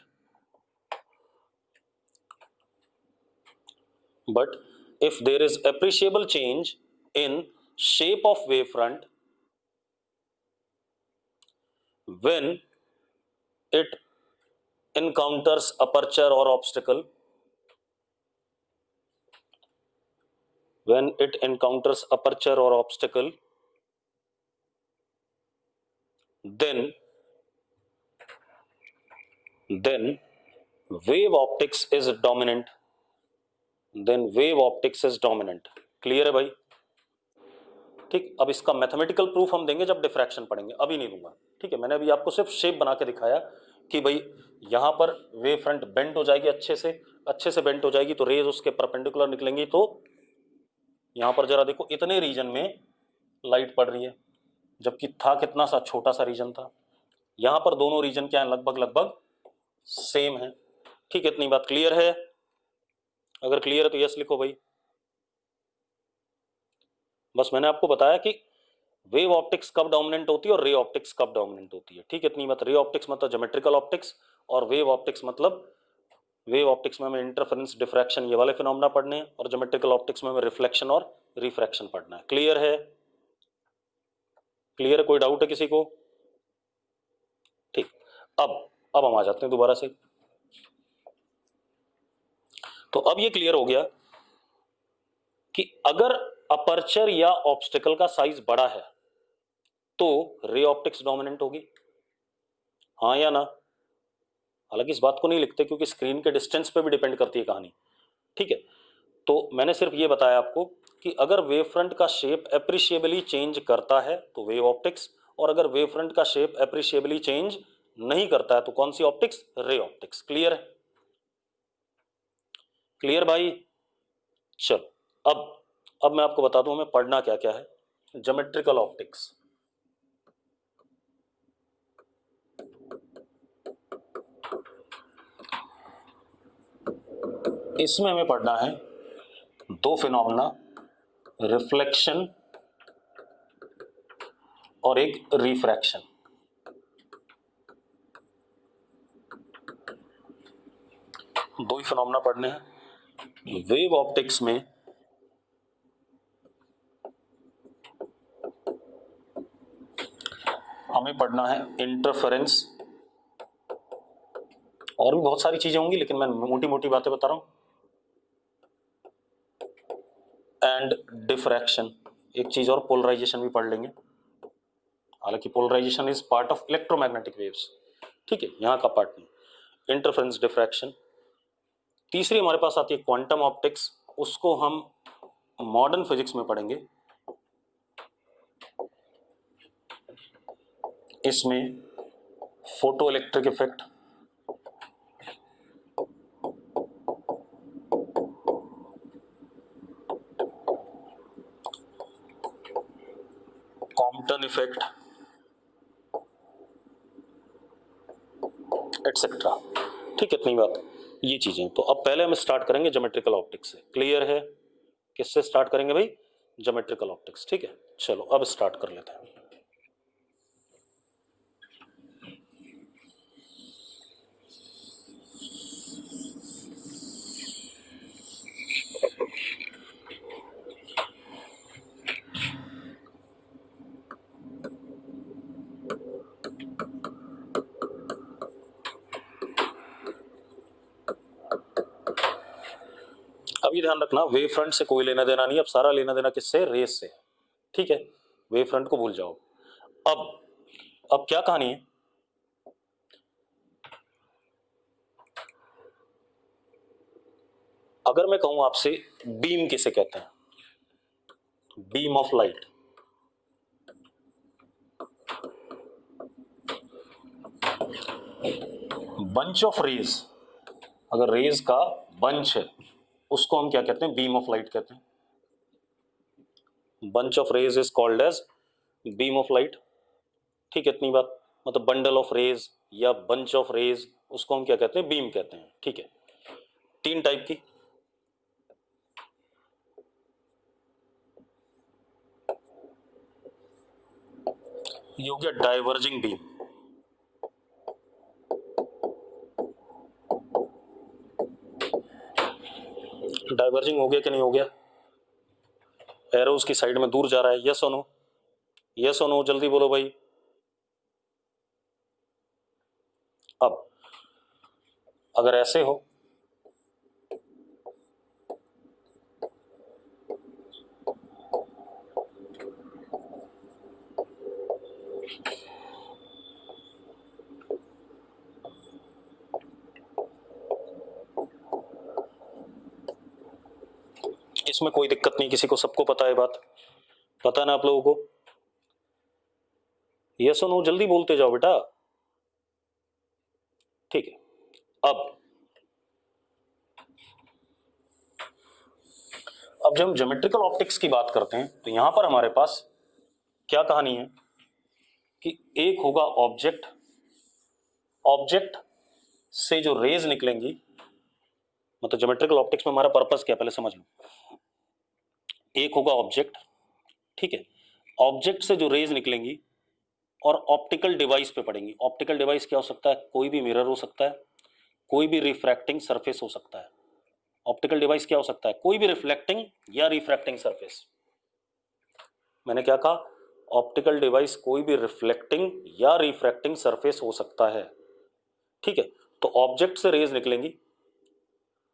but if there is appreciable change in shape of wavefront when it encounters aperture or obstacle, when it encounters aperture or obstacle, then then wave optics is dominant. Clear है भाई? ठीक, अब इसका mathematical proof हम देंगे जब diffraction पढ़ेंगे, अभी नहीं दूंगा। ठीक है, मैंने अभी आपको सिर्फ शेप बना के दिखाया कि भाई यहां पर वेव फ्रंट बेंड हो जाएगी, अच्छे से बेंड हो जाएगी, तो रेज उसके परपेंडिकुलर निकलेंगी। तो यहां पर जरा देखो, इतने रीजन में लाइट पड़ रही है, जबकि था कितना सा छोटा सा रीजन था। यहां पर दोनों रीजन क्या है, लगभग सेम है। ठीक है, इतनी बात क्लियर है? अगर क्लियर है तो यस लिखो भाई। बस मैंने आपको बताया कि वेव ऑप्टिक्स कब डोमिनेंट होती है और रे ऑप्टिक्स कब डोमिनेंट होती है। ठीक है, इतनी बात। रे ऑप्टिक्स मतलब ज्योमेट्रिकल ऑप्टिक्स, और वेव ऑप्टिक्स मतलब, वेव ऑप्टिक्स में हमें इंटरफेरेंस, डिफ्रैक्शन, ये वाले फिनोमेना पढ़ने हैं, और ज्योमेट्रिकल ऑप्टिक्स में हमें रिफ्लेक्शन और रिफ्रैक्शन पढ़ना है। क्लियर है? क्लियर है? कोई डाउट है किसी को? ठीक, अब हम आ जाते हैं दोबारा से। तो अब ये क्लियर हो गया कि अगर अपर्चर या ऑब्स्टिकल का साइज बड़ा है तो रे ऑप्टिक्स डोमिनेंट होगी, हाँ या ना? हालांकि इस बात को नहीं लिखते क्योंकि स्क्रीन के डिस्टेंस पे भी डिपेंड करती है कहानी। ठीक है, तो मैंने सिर्फ ये बताया आपको कि अगर वेव फ्रंट का शेप एप्रिशिएबली चेंज करता है तो वेव ऑप्टिक्स, और अगर वेव फ्रंट का शेप एप्रिशिएबली चेंज नहीं करता है तो कौन सी ऑप्टिक्स? Ray optics. क्लियर है? क्लियर भाई? चलो, अब मैं आपको बता दूं हमें पढ़ना क्या क्या है। ज्योमेट्रिकल ऑप्टिक्स, इसमें हमें पढ़ना है दो फिनोमेना, रिफ्लेक्शन और एक रिफ्रैक्शन। दो ही फिनोमेना पढ़ने हैं। वेव ऑप्टिक्स में हमें पढ़ना है इंटरफेरेंस, और भी बहुत सारी चीजें होंगी लेकिन मैं मोटी मोटी बातें बता रहा हूं, एंड डिफ्रैक्शन। एक चीज और, पोलराइजेशन भी पढ़ लेंगे, हालांकि polarisation is part of electromagnetic waves. ठीक है, यहां का पार्ट नहीं। Interference, diffraction. तीसरी हमारे पास आती है क्वांटम ऑप्टिक्स, उसको हम मॉडर्न फिजिक्स में पढ़ेंगे। इसमें photo electric effect, Compton effect, etcetera. ठीक है, इतनी बात, ये चीजें। तो अब पहले हम स्टार्ट करेंगे ज्योमेट्रिकल ऑप्टिक्स से। क्लियर है? किससे स्टार्ट करेंगे भाई? Geometrical optics. ठीक है, चलो अब स्टार्ट कर लेते हैं। अब ये ध्यान रखना, वेव फ्रंट से कोई लेना देना नहीं, अब सारा लेना देना किससे? रेस से। ठीक है, वेव फ्रंट को भूल जाओ। अब क्या कहानी है? अगर मैं कहूं आपसे बीम किसे कहते हैं? Beam of light. Bunch of rays, अगर रेज का बंच है उसको हम क्या कहते हैं? बीम ऑफ लाइट कहते हैं। Bunch of rays is called as beam of light. ठीक है, इतनी बात। मतलब बंडल ऑफ रेज या बंच ऑफ रेज, उसको हम क्या कहते हैं? बीम कहते हैं। ठीक है, तीन टाइप की। ये हो गया डाइवर्जिंग बीम। डाइवर्जिंग हो गया कि नहीं हो गया? एरोस की साइड में दूर जा रहा है, यस और नो? यस और नो, जल्दी बोलो भाई। अब अगर ऐसे हो इसमें कोई दिक्कत नहीं, किसी को, सबको पता है बात, पता है ना आप लोगों को? यस और नो जल्दी बोलते जाओ बेटा। ठीक है, अब जब हम ज्योमेट्रिकल ऑप्टिक्स की बात करते हैं तो यहां पर हमारे पास क्या कहानी है कि एक होगा ऑब्जेक्ट, ऑब्जेक्ट से जो रेज निकलेंगी, मतलब ज्योमेट्रिकल ऑप्टिक्स में हमारा पर्पस क्या है पहले समझ लो। एक होगा ऑब्जेक्ट, ठीक है, ऑब्जेक्ट से जो रेज निकलेंगी और ऑप्टिकल डिवाइस पे पड़ेंगी। ऑप्टिकल डिवाइस क्या हो सकता है? कोई भी मिरर हो सकता है, कोई भी रिफ्रैक्टिंग सरफेस हो सकता है। ऑप्टिकल डिवाइस क्या हो सकता है? कोई भी रिफ्लेक्टिंग या रिफ्रैक्टिंग सरफेस। मैंने क्या कहा? ऑप्टिकल डिवाइस कोई भी रिफ्लेक्टिंग या रिफ्रैक्टिंग सरफेस हो सकता है, ठीक है। तो ऑब्जेक्ट से रेज निकलेंगी,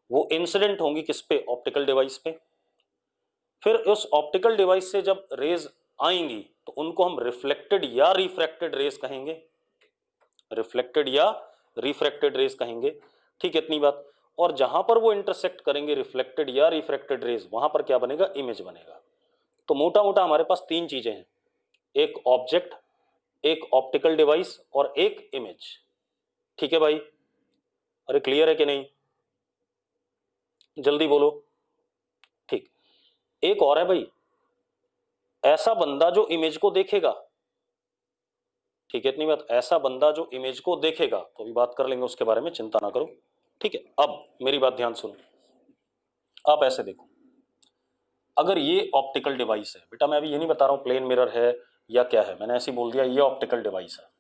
वो इंसिडेंट होंगी किस पे? ऑप्टिकल डिवाइस पे। फिर उस ऑप्टिकल डिवाइस से जब रेज आएंगी तो उनको हम रिफ्लेक्टेड या रिफ्रैक्टेड रेज कहेंगे, रिफ्लेक्टेड या रिफ्रैक्टेड रेज कहेंगे, ठीक है, इतनी बात। और जहां पर वो इंटरसेक्ट करेंगे रिफ्लेक्टेड या रिफ्रैक्टेड रेज, वहां पर क्या बनेगा? इमेज बनेगा। तो मोटा मोटा हमारे पास तीन चीजें हैं, एक ऑब्जेक्ट, एक ऑप्टिकल डिवाइस और एक इमेज, ठीक है भाई? अरे क्लियर है कि नहीं? जल्दी बोलो। ठीक, एक और है भाई, ऐसा बंदा जो इमेज को देखेगा, ठीक है, इतनी बात। ऐसा बंदा जो इमेज को देखेगा, तो अभी बात कर लेंगे उसके बारे में, चिंता ना करो, ठीक है। अब मेरी बात ध्यान सुनो, आप ऐसे देखो, अगर ये ऑप्टिकल डिवाइस है बेटा, मैं अभी ये नहीं बता रहा हूं प्लेन मिरर है या क्या है, मैंने ऐसे बोल दिया ये ऑप्टिकल डिवाइस है।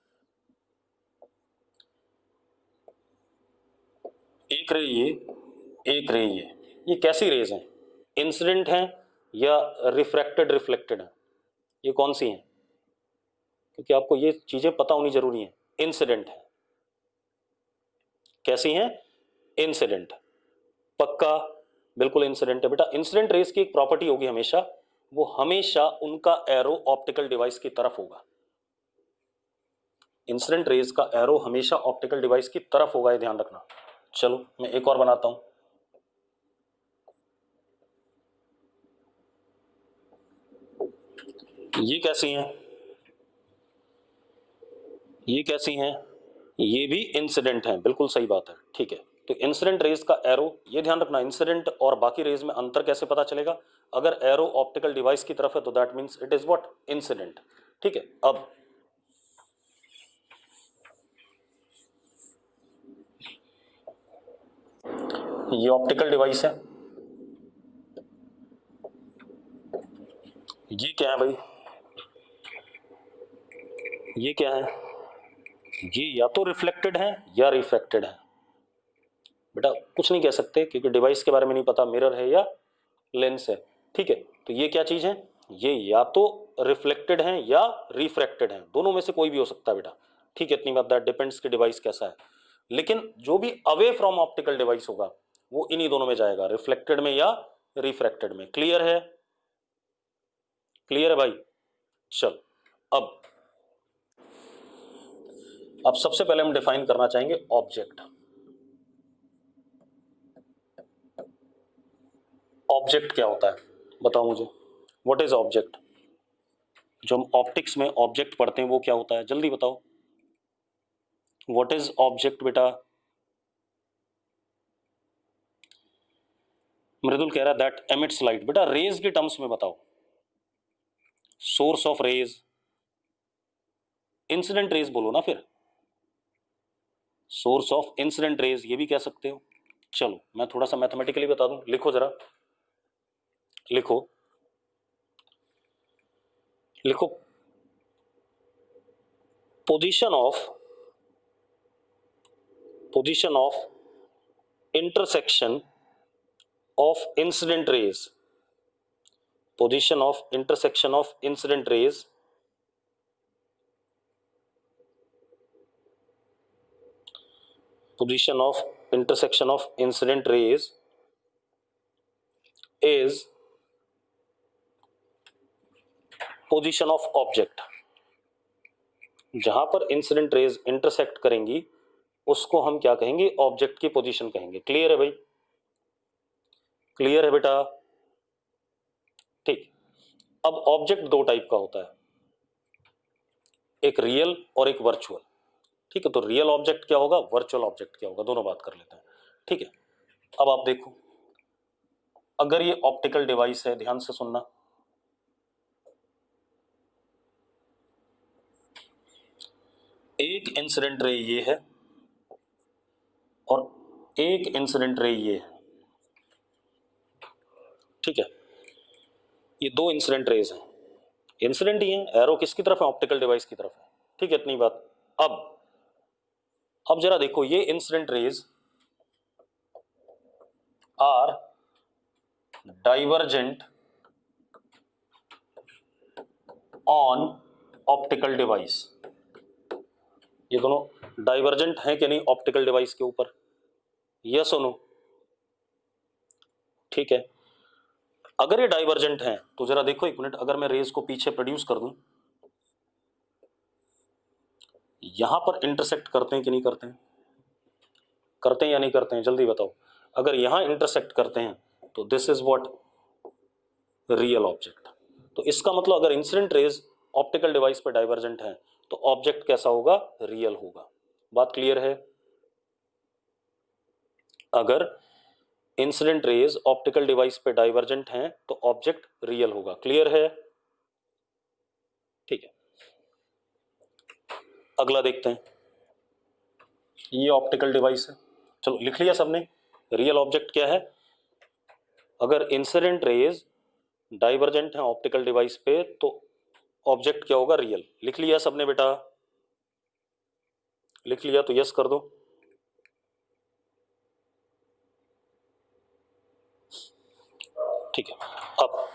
एक रे ये, एक रे ये कैसी रेज हैं? इंसिडेंट हैं या रिफ्रैक्टेड रिफ्लेक्टेड है? ये कौन सी हैं? क्योंकि आपको ये चीजें पता होनी जरूरी है। इंसिडेंट है, कैसी हैं? इंसिडेंट, पक्का? बिल्कुल इंसिडेंट है बेटा। इंसिडेंट रेस की एक प्रॉपर्टी होगी हमेशा, वो हमेशा उनका एरो ऑप्टिकल डिवाइस की तरफ होगा। इंसिडेंट रेस का एरो हमेशा ऑप्टिकल डिवाइस की तरफ होगा, ये ध्यान रखना। चलो मैं एक और बनाता हूं, ये कैसी हैं? ये कैसी हैं? ये भी इंसिडेंट हैं, बिल्कुल सही बात है, ठीक है। तो इंसिडेंट रेज का एरो, ये ध्यान रखना, इंसिडेंट और बाकी रेज में अंतर कैसे पता चलेगा? अगर एरो ऑप्टिकल डिवाइस की तरफ है तो that means it is what? Incident, ठीक है। अब ये ऑप्टिकल डिवाइस है, ये क्या है भाई? ये क्या है? ये या तो रिफ्लेक्टेड है या रिफ्रैक्टेड है। बेटा कुछ नहीं कह सकते क्योंकि डिवाइस के बारे में नहीं पता, मिरर है या लेंस है, ठीक है। तो ये क्या चीज है? ये या तो रिफ्लेक्टेड है या रिफ्रैक्टेड है, दोनों में से कोई भी हो सकता है बेटा, ठीक है, इतनी बात। दैट डिपेंड्स कि डिवाइस कैसा है। लेकिन जो भी अवे फ्रॉम ऑप्टिकल डिवाइस होगा वो इन्हीं दोनों में जाएगा, रिफ्लेक्टेड में या रिफ्रैक्टेड में। क्लियर है? क्लियर है भाई? चल, अब सबसे पहले हम डिफाइन करना चाहेंगे ऑब्जेक्ट। ऑब्जेक्ट क्या होता है बताओ मुझे, व्हाट इज ऑब्जेक्ट? जो हम ऑप्टिक्स में ऑब्जेक्ट पढ़ते हैं वो क्या होता है, जल्दी बताओ। व्हाट इज ऑब्जेक्ट बेटा? मृदुल कह रहा है दैट एमिट्स लाइट। बेटा रेज के टर्म्स में बताओ, source of rays, incident rays बोलो ना फिर, सोर्स ऑफ इंसिडेंट रेज ये भी कह सकते हो। चलो मैं थोड़ा सा मैथमेटिकली बता दूं, लिखो जरा, लिखो, लिखो, position of intersection of incident raise, position of intersection of incident rays position of intersection of incident rays is position of object। जहां पर इंसिडेंट रेज इंटरसेक्ट करेंगी उसको हम क्या कहेंगे? ऑब्जेक्ट की पोजीशन कहेंगे। क्लियर है भाई? क्लियर है बेटा? ठीक। अब ऑब्जेक्ट दो टाइप का होता है, एक रियल और एक वर्चुअल। ठीक है, तो रियल ऑब्जेक्ट क्या होगा, वर्चुअल ऑब्जेक्ट क्या होगा, दोनों बात कर लेते हैं। ठीक है, अब आप देखो, अगर ये ऑप्टिकल डिवाइस है, ध्यान से सुनना, एक इंसिडेंट रे ये है और एक इंसिडेंट रे ये है। ठीक है, ये दो इंसिडेंट रेज हैं, इंसिडेंट ही है, एरो किसकी तरफ है, ऑप्टिकल डिवाइस की तरफ है। ठीक है, इतनी बात। अब जरा देखो, ये incident rays are divergent on optical device, ये दोनों डाइवर्जेंट हैं कि नहीं ऑप्टिकल डिवाइस के ऊपर, यस और नो। ठीक है, अगर ये डाइवर्जेंट हैं तो जरा देखो एक मिनट, अगर मैं रेज को पीछे प्रोड्यूस कर दूं, यहां पर इंटरसेक्ट करते हैं कि नहीं करते हैं, करते हैं या नहीं करते हैं, जल्दी बताओ। अगर यहां इंटरसेक्ट करते हैं तो this is what, real object. तो इसका मतलब अगर इंसिडेंट रेज ऑप्टिकल डिवाइस पर डाइवर्जेंट है तो ऑब्जेक्ट कैसा होगा, रियल होगा। बात क्लियर है? अगर इंसिडेंट रेज ऑप्टिकल डिवाइस पे डाइवर्जेंट हैं तो ऑब्जेक्ट रियल होगा। क्लियर है? ठीक है, अगला देखते हैं। ये ऑप्टिकल डिवाइस है, चलो लिख लिया सबने। रियल ऑब्जेक्ट क्या है, अगर इंसिडेंट रेज डाइवर्जेंट है ऑप्टिकल डिवाइस पे तो ऑब्जेक्ट क्या होगा, रियल। लिख लिया सबने बेटा, लिख लिया तो यस कर दो। ठीक है, अब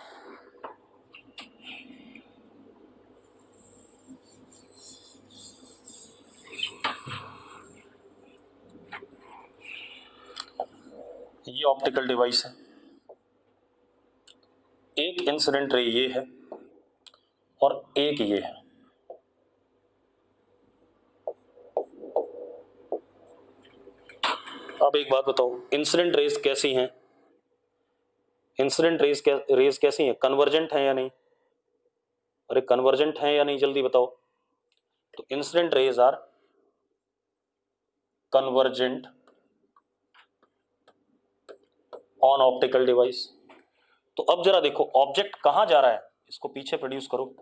ये ऑप्टिकल डिवाइस है, एक इंसिडेंट रे ये है और एक ये है। अब एक बात बताओ, इंसिडेंट रेज कैसी हैं, इंसिडेंट रेज कैसी हैं, कन्वर्जेंट हैं या नहीं? अरे कन्वर्जेंट हैं या नहीं, जल्दी बताओ। तो incident rays are convergent on optical device. तो अब जरा देखो ऑब्जेक्ट कहां जा रहा है, इसको पीछे प्रोड्यूस करो।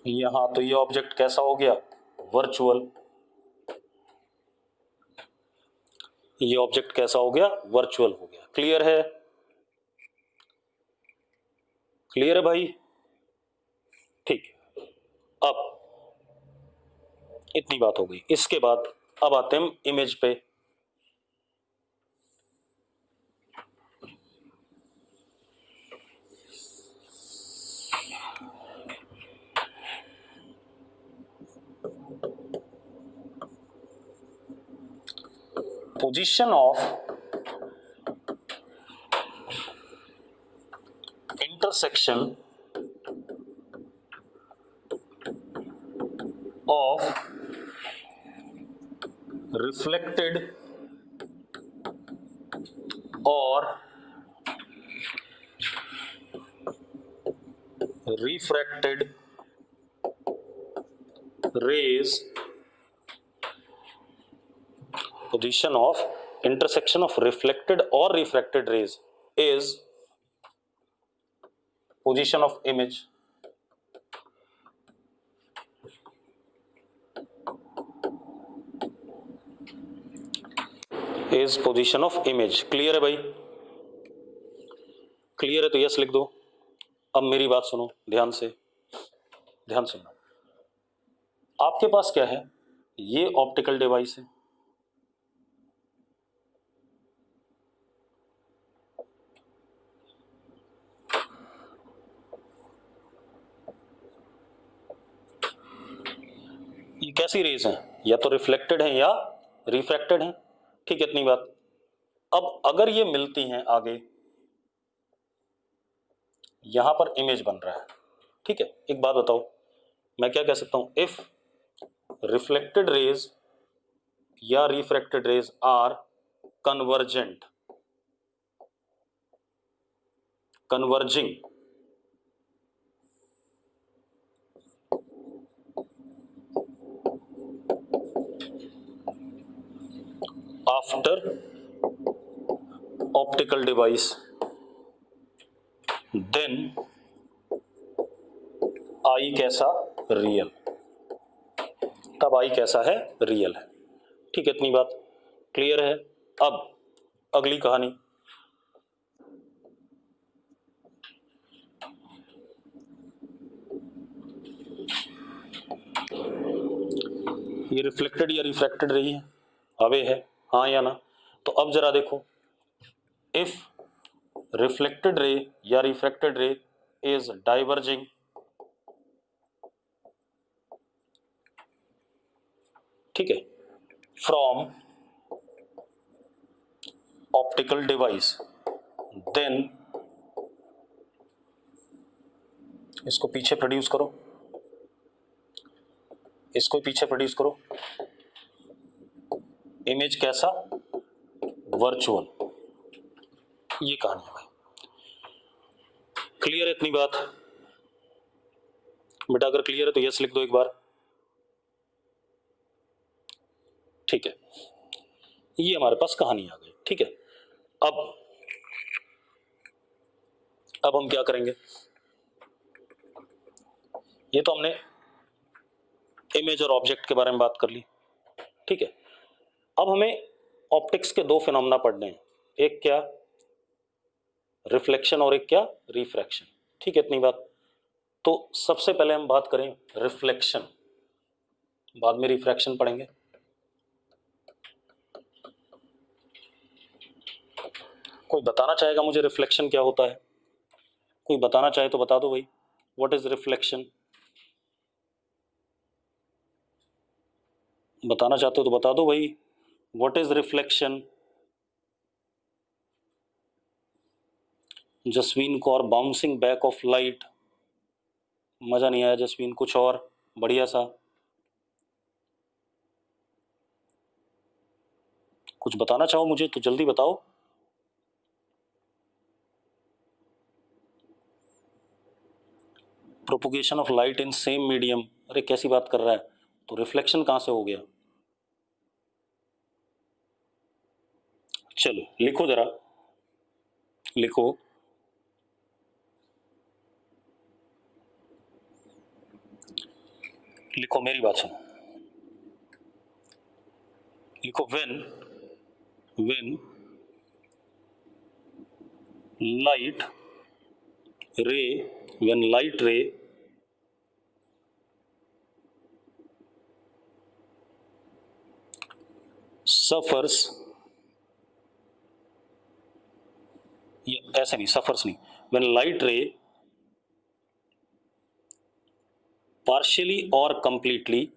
यहां तो ये ऑब्जेक्ट कैसा हो गया, वर्चुअल। ये ऑब्जेक्ट कैसा हो गया, वर्चुअल हो गया। क्लियर है? क्लियर है भाई? ठीक है, अब इतनी बात हो गई। इसके बाद अब आते हैं इमेज पे। Position of intersection of reflected और refracted rays, position of intersection of reflected or refracted rays is position of image, is position of image। Clear है भाई? क्लियर है तो यस लिख दो। अब मेरी बात सुनो ध्यान से, ध्यान सुनो। आपके पास क्या है, ये ऑप्टिकल डिवाइस है, ये कैसी रेज हैं, या तो रिफ्लेक्टेड हैं या रिफ्रैक्टेड हैं। ठीक है, इतनी बात। अब अगर ये मिलती हैं आगे, यहां पर इमेज बन रहा है। ठीक है, एक बात बताओ, मैं क्या कह सकता हूं, इफ रिफ्लेक्टेड रेज या refracted rays are convergent, converging, after optical device, then I कैसा, रियल। तब आई कैसा है, रियल है। ठीक है, इतनी बात क्लियर है। अब अगली कहानी, ये रिफ्लेक्टेड या रिफ्रैक्टेड रही है, अवे है, हाँ या ना। तो अब जरा देखो, इफ रिफ्लेक्टेड रे या रिफ्रैक्टेड रे इज डाइवर्जिंग ठीक है फ्रॉम ऑप्टिकल डिवाइस, देन इसको पीछे प्रोड्यूस करो, इसको पीछे प्रोड्यूस करो, इमेज कैसा, वर्चुअल। ये कहानी है भाई, क्लियर है इतनी बात? बेटा अगर क्लियर है तो यस लिख दो एक बार। ठीक है, ये हमारे पास कहानी आ गई। ठीक है, अब हम क्या करेंगे, ये तो हमने इमेज और ऑब्जेक्ट के बारे में बात कर ली। ठीक है, अब हमें ऑप्टिक्स के दो फिनोमेना पढ़ने हैं, एक क्या रिफ्लेक्शन और एक क्या रिफ्रैक्शन। ठीक है, इतनी बात। तो सबसे पहले हम बात करें रिफ्लेक्शन, बाद में रिफ्रैक्शन पढ़ेंगे। कोई बताना चाहेगा मुझे रिफ्लेक्शन क्या होता है? कोई बताना चाहे तो बता दो भाई, व्हाट इज रिफ्लेक्शन? बताना चाहते हो तो बता दो भाई, what is reflection? Jasveen Kaur, bouncing back of light. मजा नहीं आया जसवीन, कुछ और बढ़िया सा कुछ बताना चाहो मुझे तो जल्दी बताओ। Propagation of light in same medium. अरे कैसी बात कर रहा है, तो रिफ्लेक्शन कहां से हो गया? चलो लिखो जरा, लिखो, लिखो मेरी बात सुनो, लिखो व्हेन लाइट रे व्हेन लाइट रे सफर्स, ऐसे नहीं, सफर्स नहीं, व्हेन लाइट रे partially or completely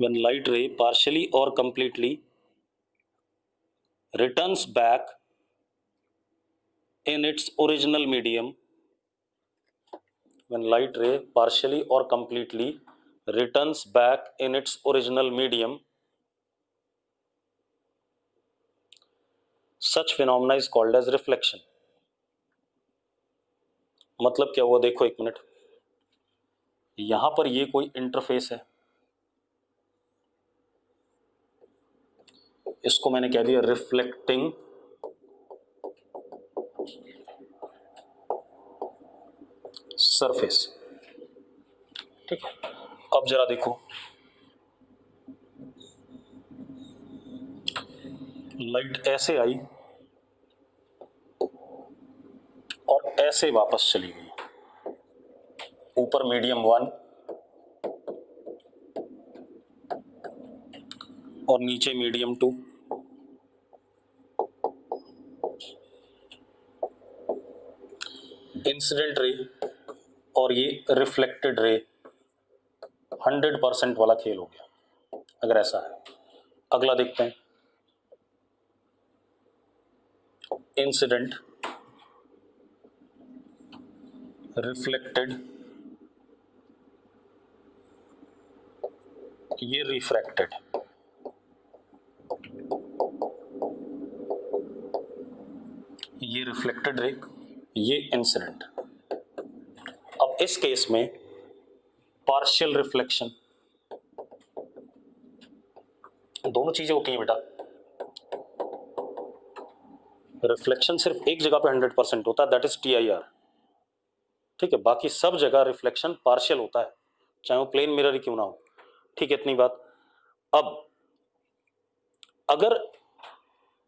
when light ray partially or completely returns back in its original medium, when light ray partially or completely returns back in its original medium, such phenomena is called as reflection। मतलब क्या हुआ, देखो एक minute, यहां पर ये कोई interface है, इसको मैंने कह दिया रिफ्लेक्टिंग सरफेस। ठीक है, अब जरा देखो, लाइट ऐसे आई और ऐसे वापस चली गई, ऊपर मीडियम 1 और नीचे मीडियम 2। इंसिडेंट रे और ये रिफ्लेक्टेड रे, 100% वाला खेल हो गया अगर ऐसा है। अगला देखते हैं, इंसिडेंट रिफ्लेक्टेड ये रिफ्रैक्टेड, ये रिफ्लेक्टेड रे, ये इंसिडेंट। अब इस केस में पार्शियल रिफ्लेक्शन, दोनों चीजें होती हैं बेटा। रिफ्लेक्शन सिर्फ एक जगह पे 100% होता है, दैट इज TIR, ठीक है। बाकी सब जगह रिफ्लेक्शन पार्शियल होता है, चाहे वो प्लेन मिरर ही क्यों ना हो, ठीक है। इतनी बात। अब अगर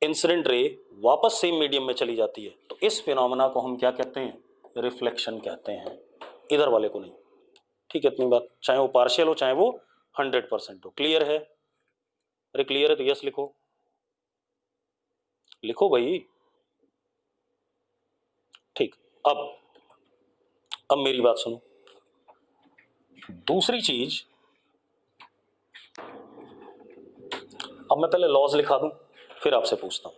इंसिडेंट रे वापस सेम मीडियम में चली जाती है तो इस फिनोमेना को हम क्या कहते हैं, रिफ्लेक्शन कहते हैं, इधर वाले को नहीं, ठीक है। इतनी बात, चाहे वो पार्शियल हो चाहे वो 100% हो। क्लियर है? अरे क्लियर है तो यस लिखो, लिखो भाई। ठीक। अब मेरी बात सुनो। दूसरी चीज, अब मैं पहले लॉज लिखा दूं फिर आपसे पूछता हूं।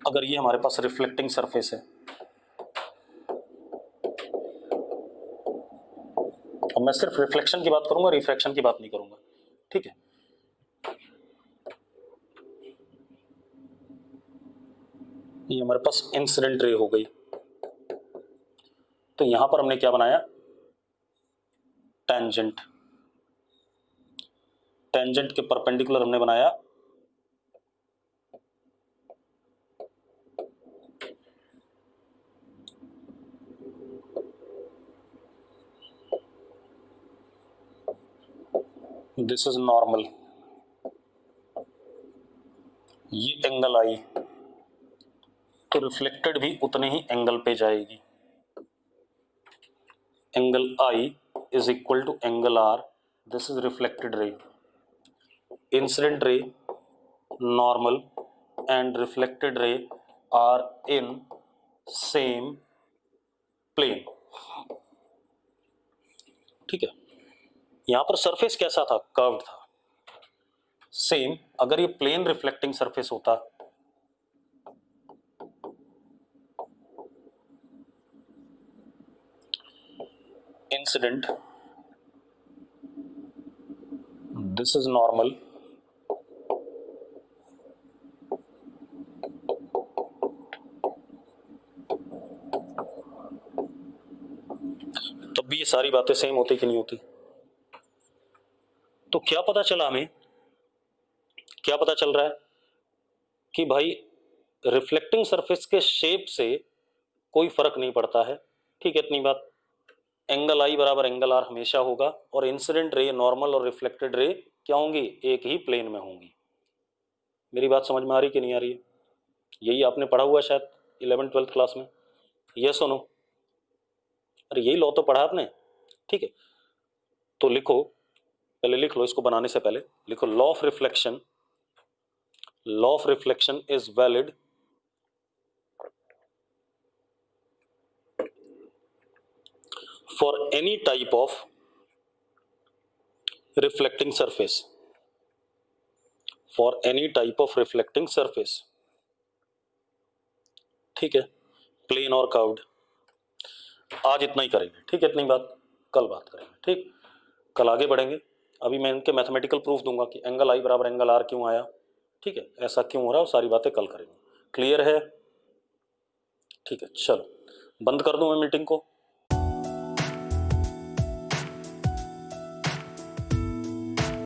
अगर ये हमारे पास रिफ्लेक्टिंग सरफेस है, अब मैं सिर्फ रिफ्लेक्शन की बात करूंगा, रिफ्रैक्शन की बात नहीं करूंगा, ठीक है। ये हमारे पास इंसिडेंट रे हो गई, तो यहां पर हमने क्या बनाया, टेंजेंट। टेंजेंट के परपेंडिकुलर हमने बनाया दिस इज नॉर्मल, ये एंगल आई तो रिफ्लेक्टेड भी उतने ही एंगल पे जाएगी। Angle I is equal to angle R, this is reflected ray. Incident ray, normal and reflected ray are in same plane, ठीक है। यहां पर सरफेस कैसा था, कर्व्ड था। सेम अगर ये प्लेन रिफ्लेक्टिंग सरफेस होता, इंसिडेंट, दिस इज नॉर्मल, तब भी ये सारी बातें सेम होती कि नहीं होती। तो क्या पता चला हमें, क्या पता चल रहा है कि भाई रिफ्लेक्टिंग सरफेस के शेप से कोई फर्क नहीं पड़ता है, ठीक है। इतनी बात। एंगल आई बराबर एंगल आर हमेशा होगा, और इंसिडेंट रे, नॉर्मल और रिफ्लेक्टेड रे क्या होंगी, एक ही प्लेन में होंगी। मेरी बात समझ में आ रही कि नहीं आ रही है? यही आपने पढ़ा हुआ शायद 11th-12th क्लास में, ये सुनो। अरे यही लॉ तो पढ़ा आपने, ठीक है। तो लिखो, पहले लिख लो इसको, बनाने से पहले लिखो, law of reflection, law of reflection is valid for any type of reflecting surface, for any type of reflecting surface, ठीक है, प्लेन और कर्व्ड। आज इतना ही करेंगे, ठीक है। इतनी बात, कल बात करेंगे, ठीक। कल आगे बढ़ेंगे। अभी मैं इनके मैथमेटिकल प्रूफ दूंगा कि एंगल आई बराबर एंगल आर क्यों आया, ठीक है, ऐसा क्यों हो रहा है, सारी बातें कल करेंगे। क्लियर है? ठीक है, चलो बंद कर दूं मैं मीटिंग को।